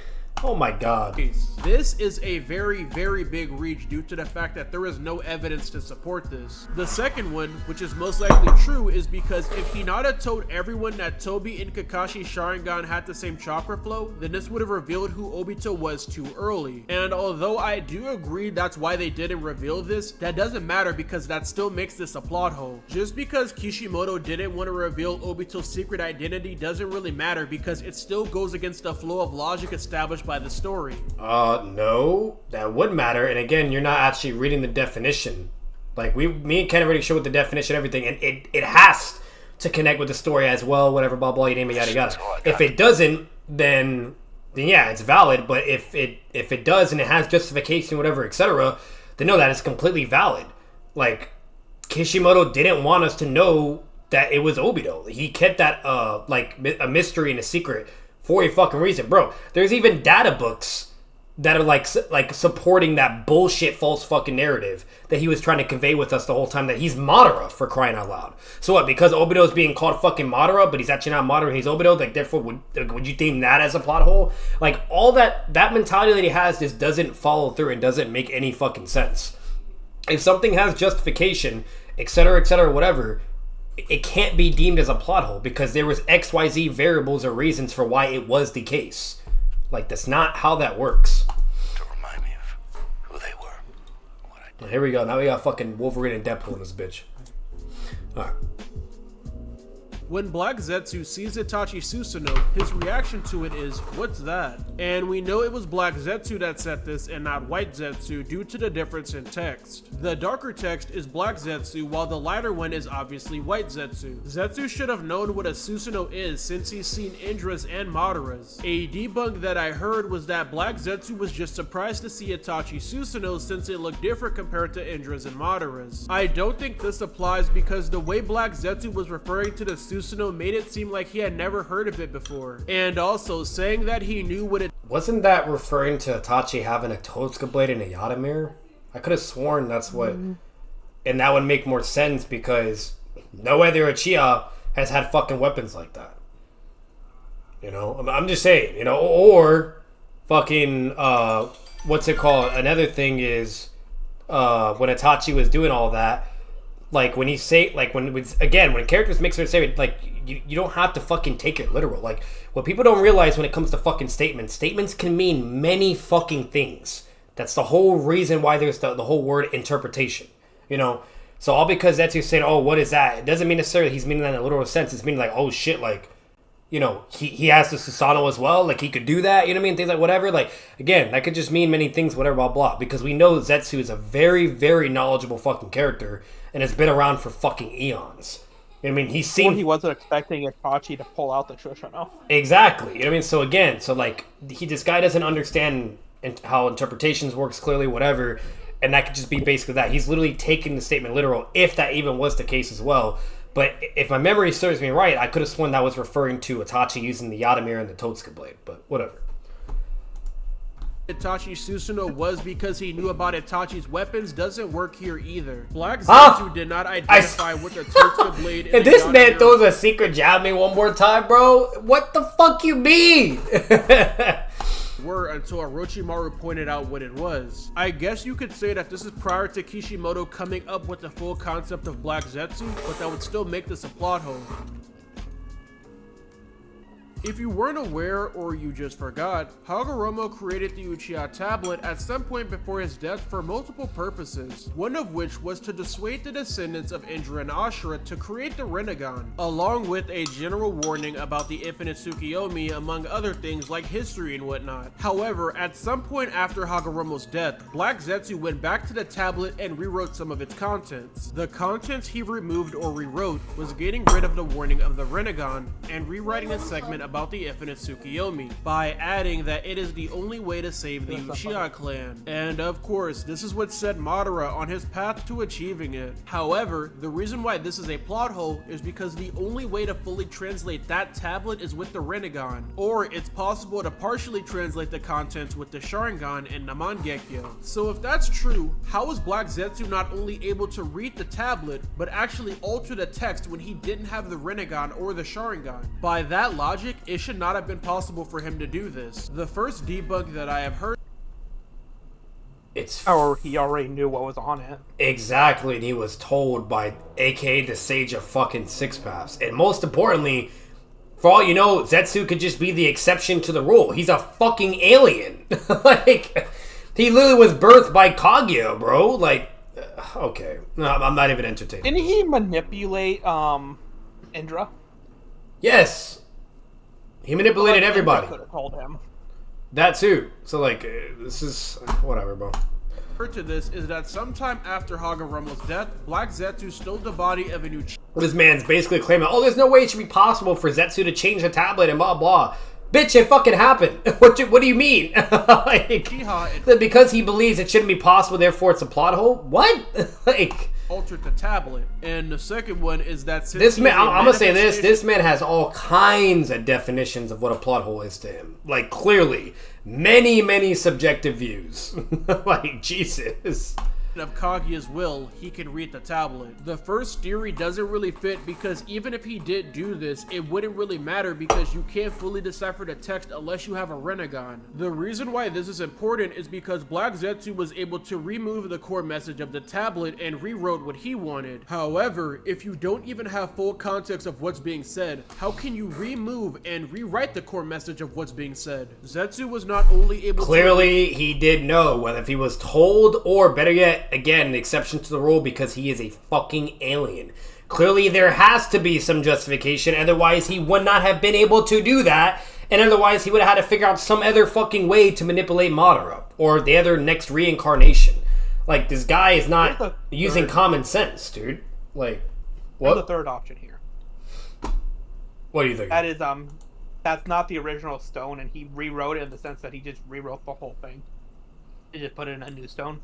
S1: Oh my god.
S3: This is a very, very big reach due to the fact that there is no evidence to support this. The second one, which is most likely true, is because if Hinata told everyone that Tobi and Kakashi's Sharingan had the same chakra flow, then this would have revealed who Obito was too early. And although I do agree that's why they didn't reveal this, that doesn't matter because that still makes this a plot hole. Just because Kishimoto didn't want to reveal Obito's secret identity doesn't really matter because it still goes against the flow of logic established by the story.
S1: No, that would matter. And again, you're not actually reading the definition. Like, me and Ken already showed the definition, everything, and it has to connect with the story as well, whatever, blah, blah, you name it, yada, yada. If it doesn't, then yeah, it's valid. But if it does and it has justification, whatever, etc., then no, that is completely valid. Like, Kishimoto didn't want us to know that it was Obito. He kept that, like, a mystery and a secret for a fucking reason. Bro, there's even data books that are like supporting that bullshit false fucking narrative that he was trying to convey with us the whole time, that he's Madara, for crying out loud. So what, because Obito is being called fucking Madara, but he's actually not Madara, he's Obito, like, therefore would you deem that as a plot hole? Like, all that mentality that he has just doesn't follow through and doesn't make any fucking sense. If something has justification, etc., whatever, it can't be deemed as a plot hole because there was XYZ variables or reasons for why it was the case. Like, that's not how that works.
S8: To remind me of who they were. What I did.
S1: Here we go. Now we got fucking Wolverine and Deadpool in this bitch. Alright.
S3: When Black Zetsu sees Itachi Susanoo, his reaction to it is, "What's that?" And we know it was Black Zetsu that said this and not White Zetsu due to the difference in text. The darker text is Black Zetsu while the lighter one is obviously White Zetsu. Zetsu should have known what a Susanoo is since he's seen Indra's and Madara's. A debunk that I heard was that Black Zetsu was just surprised to see Itachi Susanoo since it looked different compared to Indra's and Madara's. I don't think this applies because the way Black Zetsu was referring to the Susanoo made it seem like he had never heard of it before. And also, saying that he knew what it—
S1: Wasn't that referring to Itachi having a Totsuka blade and a Yada mirror? I could have sworn that's what... And that would make more sense because no other Uchiha has had fucking weapons like that. You know? I'm just saying, you know? Or fucking... what's it called? Another thing is... when Itachi was doing all that, like, when he say, like, when characters mix and say, like, you don't have to fucking take it literal. Like, what people don't realize when it comes to fucking statements can mean many fucking things. That's the whole reason why there's the whole word interpretation, you know? So all because that's you saying, oh, what is that? It doesn't mean necessarily he's meaning that in a literal sense. It's meaning like, oh shit, like, you know, he has the Susanoo as well. Like, he could do that, you know what I mean? Things like whatever. Like, again, that could just mean many things, whatever, blah, blah. Because we know Zetsu is a very, very knowledgeable fucking character and has been around for fucking eons. You know what I mean? He's seen...
S2: Or he wasn't expecting Itachi to pull out the Susanoo.
S1: Exactly. You know what I mean? So again, like, this guy doesn't understand how interpretations works clearly, whatever. And that could just be basically that. He's literally taking the statement literal, if that even was the case as well. But if my memory serves me right, I could have sworn that was referring to Itachi using the Yada mirror and the Totsuka blade. But whatever.
S3: Itachi Susanoo was because he knew about Itachi's weapons doesn't work here either. Black Zetsu did not identify what the Totsuka blade
S1: If this man throws a secret jab at me one more time, bro, what the fuck you mean?
S3: were until Orochimaru pointed out what it was. I guess you could say that this is prior to Kishimoto coming up with the full concept of Black Zetsu, but that would still make this a plot hole. If you weren't aware, or you just forgot, Hagoromo created the Uchiha tablet at some point before his death for multiple purposes, one of which was to dissuade the descendants of Indra and Ashura to create the Rinnegan, along with a general warning about the infinite Tsukiyomi, among other things like history and whatnot. However, at some point after Hagoromo's death, Black Zetsu went back to the tablet and rewrote some of its contents. The contents he removed or rewrote was getting rid of the warning of the Rinnegan and rewriting a segment about the infinite Tsukiyomi by adding that it is the only way to save the Uchiha clan. And of course, this is what set Madara on his path to achieving it. However, the reason why this is a plot hole is because the only way to fully translate that tablet is with the Rinnegan, or it's possible to partially translate the contents with the Sharingan and Namangekyo. So if that's true, how was Black Zetsu not only able to read the tablet, but actually alter the text when he didn't have the Rinnegan or the Sharingan? By that logic, it should not have been possible for him to do this. The first debug that I have heard
S2: Or he already knew what was on it.
S1: Exactly, and he was told by aka the Sage of fucking Six Paths. And most importantly, for all you know, Zetsu could just be the exception to the rule. He's a fucking alien. Like, he literally was birthed by Kaguya, bro. Like, okay. No, I'm not even entertained.
S2: Didn't he manipulate Indra?
S1: Yes. He manipulated everybody.
S2: Could have told him.
S1: That too. So, like, this is... whatever, bro.
S3: to this is that sometime after Hagoromo's death, Black Zetsu stole the body of an Uchiha.
S1: This man's basically claiming, oh, there's no way it should be possible for Zetsu to change the tablet and blah, blah. Bitch, it fucking happened. What do you mean? Like, because he believes it shouldn't be possible, therefore it's a plot hole? What? Like...
S3: altered the tablet. And the second one is that
S1: this man, I'm gonna say this man has all kinds of definitions of what a plot hole is to him. Like, clearly, many subjective views. Like, Jesus.
S3: Of Kaguya's will, he can read the tablet. The first theory doesn't really fit because even if he did do this, it wouldn't really matter because you can't fully decipher the text unless you have a Rinnegan. The reason why this is important is because Black Zetsu was able to remove the core message of the tablet and rewrote what he wanted. However, if you don't even have full context of what's being said, how can you remove and rewrite the core message of what's being said? Zetsu was not only able
S1: Clearly, he did know, whether if he was told or, better yet, again, an exception to the rule because he is a fucking alien. Clearly, there has to be some justification, otherwise he would not have been able to do that, and otherwise he would have had to figure out some other fucking way to manipulate Madara, or the other next reincarnation. Like, this guy is not using common sense, dude. Like, what?
S2: There's a third option here.
S1: What do you think?
S2: That is, that's not the original stone, and he rewrote it in the sense that he just rewrote the whole thing. He just put it in a new stone.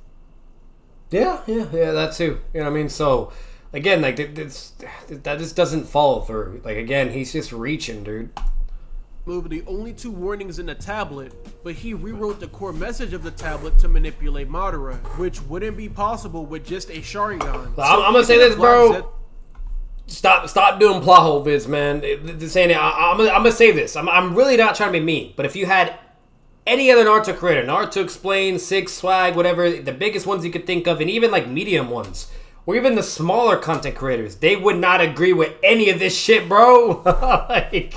S1: Yeah, that too. You know what I mean? So, again, like, that just doesn't follow through. Like, again, he's just reaching, dude.
S3: Move the only two warnings in the tablet, but he rewrote the core message of the tablet to manipulate Madara, which wouldn't be possible with just a Sharingan.
S1: I'm gonna say this, bro. Stop doing plot hole vids, man. I'm gonna say this. I'm really not trying to be mean, but if you had any other Naruto creator, Naruto Explain, Six, Swag, whatever, the biggest ones you could think of, and even like medium ones, or even the smaller content creators, they would not agree with any of this shit, bro. Like,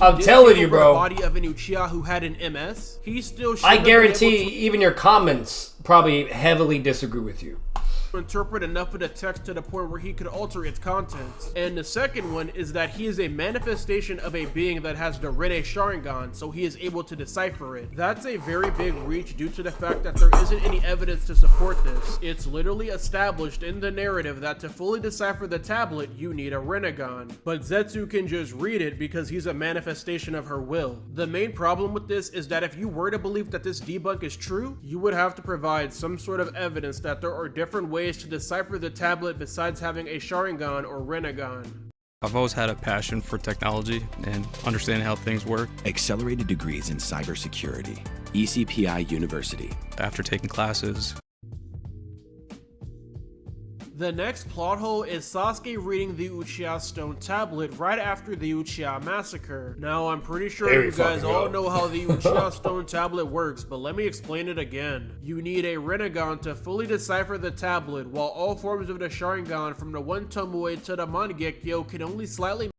S1: I'm telling you, bro.
S3: The body of an Uchiha who had an MS, he still.
S1: I guarantee even your comments probably heavily disagree with you.
S3: Interpret enough of the text to the point where he could alter its contents. And the second one is that he is a manifestation of a being that has the Rinne Sharingan, so he is able to decipher it. That's a very big reach due to the fact that there isn't any evidence to support this. It's literally established in the narrative that to fully decipher the tablet, you need a Rinnegan. But Zetsu can just read it because he's a manifestation of her will. The main problem with this is that if you were to believe that this debunk is true, you would have to provide some sort of evidence that there are different ways to decipher the tablet besides having a Sharingan or Rinnegan.
S9: I've always had a passion for technology and understanding how things work.
S10: Accelerated degrees in cybersecurity. ECPI University.
S9: After taking classes.
S3: The next plot hole is Sasuke reading the Uchiha Stone tablet right after the Uchiha massacre. Now, I'm pretty sure you guys all know how the Uchiha Stone tablet works, but let me explain it again. You need a Rinnegan to fully decipher the tablet, while all forms of the Sharingan from the One Tomoe to the Mangekyo can only slightly...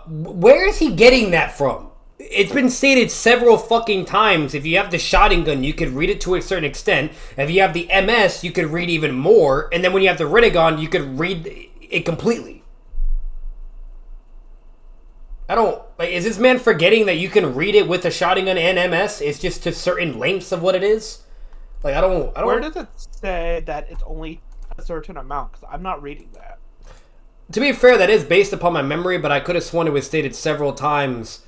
S1: Where is he getting that from? It's been stated several fucking times, if you have the Sharingan, you could read it to a certain extent. If you have the MS, you could read even more. And then when you have the Rinnegan, you could read it completely. I don't... Like, is this man forgetting that you can read it with the Sharingan and MS? It's just to certain lengths of what it is? Like, I don't...
S2: Where does it say that it's only a certain amount? Because I'm not reading that.
S1: To be fair, that is based upon my memory, but I could have sworn it was stated several times...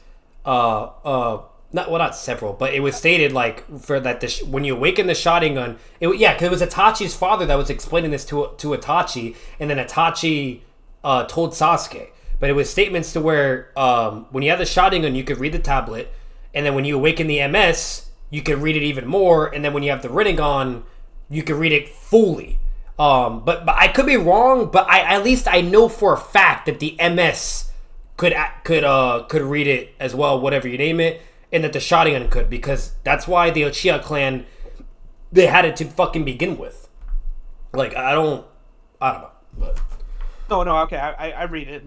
S1: not several, but it was stated like for that when you awaken the Sharingan, because it was Itachi's father that was explaining this to Itachi, and then Itachi told Sasuke. But it was statements to where when you have the Sharingan, you could read the tablet, and then when you awaken the MS, you could read it even more, and then when you have the Rinnegan, you could read it fully. But I could be wrong, but at least I know for a fact that the MS could read it as well, whatever you name it, and that the Sharingan could, because that's why the Uchiha clan, they had it to fucking begin with. Like, I don't know, but
S2: no, okay, I read it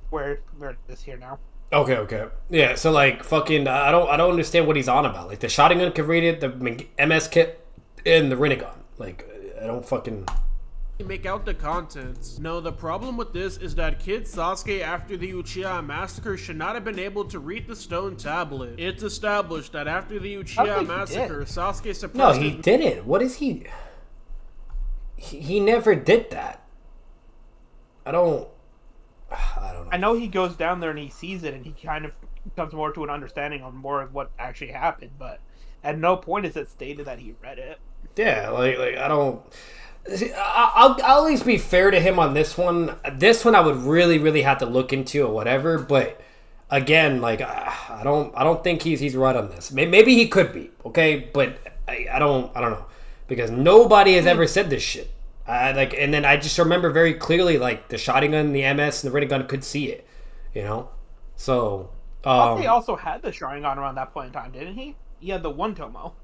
S2: where it is here now.
S1: Okay. Yeah, so like fucking I don't understand what he's on about. Like the Sharingan can read it, the MS kit, and the Rinnegan. Like I don't fucking
S3: make out the contents. No, the problem with this is that Kid Sasuke after the Uchiha massacre should not have been able to read the stone tablet. It's established that after the Uchiha massacre, Sasuke suppressed.
S1: No, he didn't. What is he? He never did that. I don't know.
S2: I know he goes down there and he sees it and he kind of comes more to an understanding on more of what actually happened, but at no point is it stated that he read it.
S1: Yeah, like I don't. I'll at least be fair to him on this one. This one I would really have to look into or whatever. But again, like I don't think he's right on this. Maybe he could be, okay, but I don't know, because nobody has ever said this shit. And then I just remember very clearly, like the Sharingan, the MS, and the Rinnegan could see it, you know. So
S2: he also had the Sharingan around that point in time, didn't he? He had the one Tomo.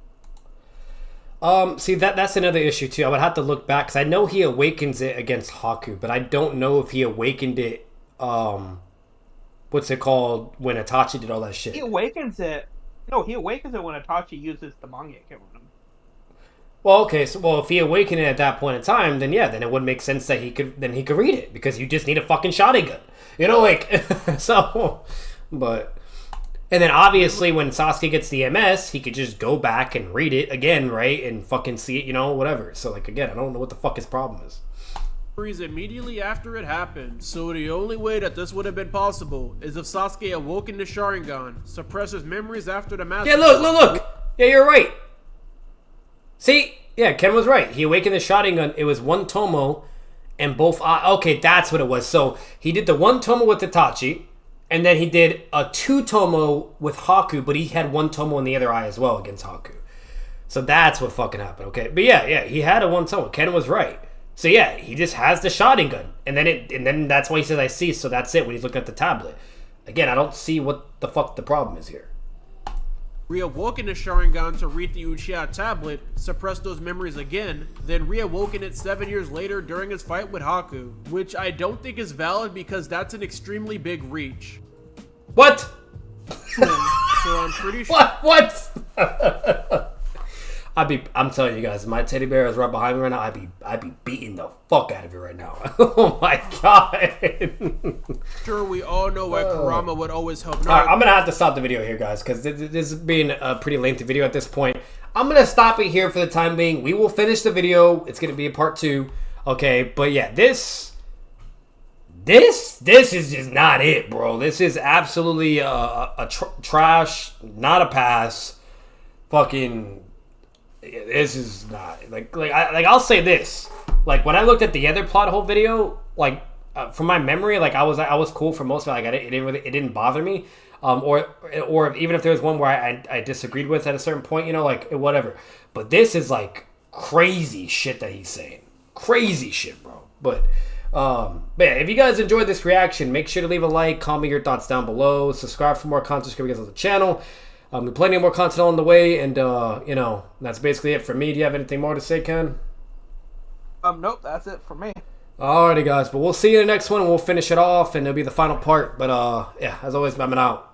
S1: See that's another issue too. I would have to look back because I know he awakens it against Haku, but I don't know if he awakened it. What's it called when Itachi did all that shit?
S2: He awakens it. No, he awakens it when Itachi uses the Mangekyo on him.
S1: Well, okay, so if he awakened it at that point in time, then yeah, then it would make sense that he could read it, because you just need a fucking Sharingan, you know, like so. But and then obviously when Sasuke gets the MS, he could just go back and read it again, right, and fucking see it, you know, whatever. So like again, I don't know what the fuck his problem is.
S3: Immediately after it happened, so the only way that this would have been possible is if Sasuke awoken the Sharingan, suppress his memories after the massacre.
S1: Yeah, look. Yeah, you're right. See, yeah, Ken was right. He awakened the Sharingan. It was one Tomo, and both. Okay, that's what it was. So he did the one Tomo with Itachi, and then he did a 2 Tomo with Haku, but he had 1 Tomo in the other eye as well against Haku. So that's what fucking happened. Okay, but yeah, he had a 1 Tomo. Ken was right. So yeah, he just has the Sharingan, and then that's why he says I see. So that's it when he's looking at the tablet. Again, I don't see what the fuck the problem is here.
S3: Reawoken the Sharingan to read the Uchiha tablet, suppressed those memories again, then reawoken it 7 years later during his fight with Haku, which I don't think is valid because that's an extremely big reach.
S1: What?
S3: So I'm pretty sure.
S1: What? I'm telling you guys, my teddy bear is right behind me right now. I'd be beating the fuck out of you right now. Oh my god.
S3: Sure, we all know why Kurama would always help.
S1: Alright, I'm gonna have to stop the video here, guys, because this is being a pretty lengthy video at this point. I'm gonna stop it here for the time being. We will finish the video. It's gonna be a part 2. Okay, but yeah, this is just not it, bro. This is absolutely a trash, not a pass. Fucking. This is not like I'll say this, like when I looked at the other plot hole video, like from my memory, like I was cool for most of it. Like it didn't bother me, or even if there was one where I disagreed with at a certain point, you know, like whatever. But this is like crazy shit that he's saying, crazy shit, bro. But yeah, if you guys enjoyed this reaction, make sure to leave a like, comment your thoughts down below, subscribe for more content on the channel. Plenty more content on the way, and you know, that's basically it for me. Do you have anything more to say, Ken?
S2: Nope, that's it for me.
S1: Alrighty, guys, but we'll see you in the next one, and we'll finish it off, and it'll be the final part. But yeah, as always, I'm out.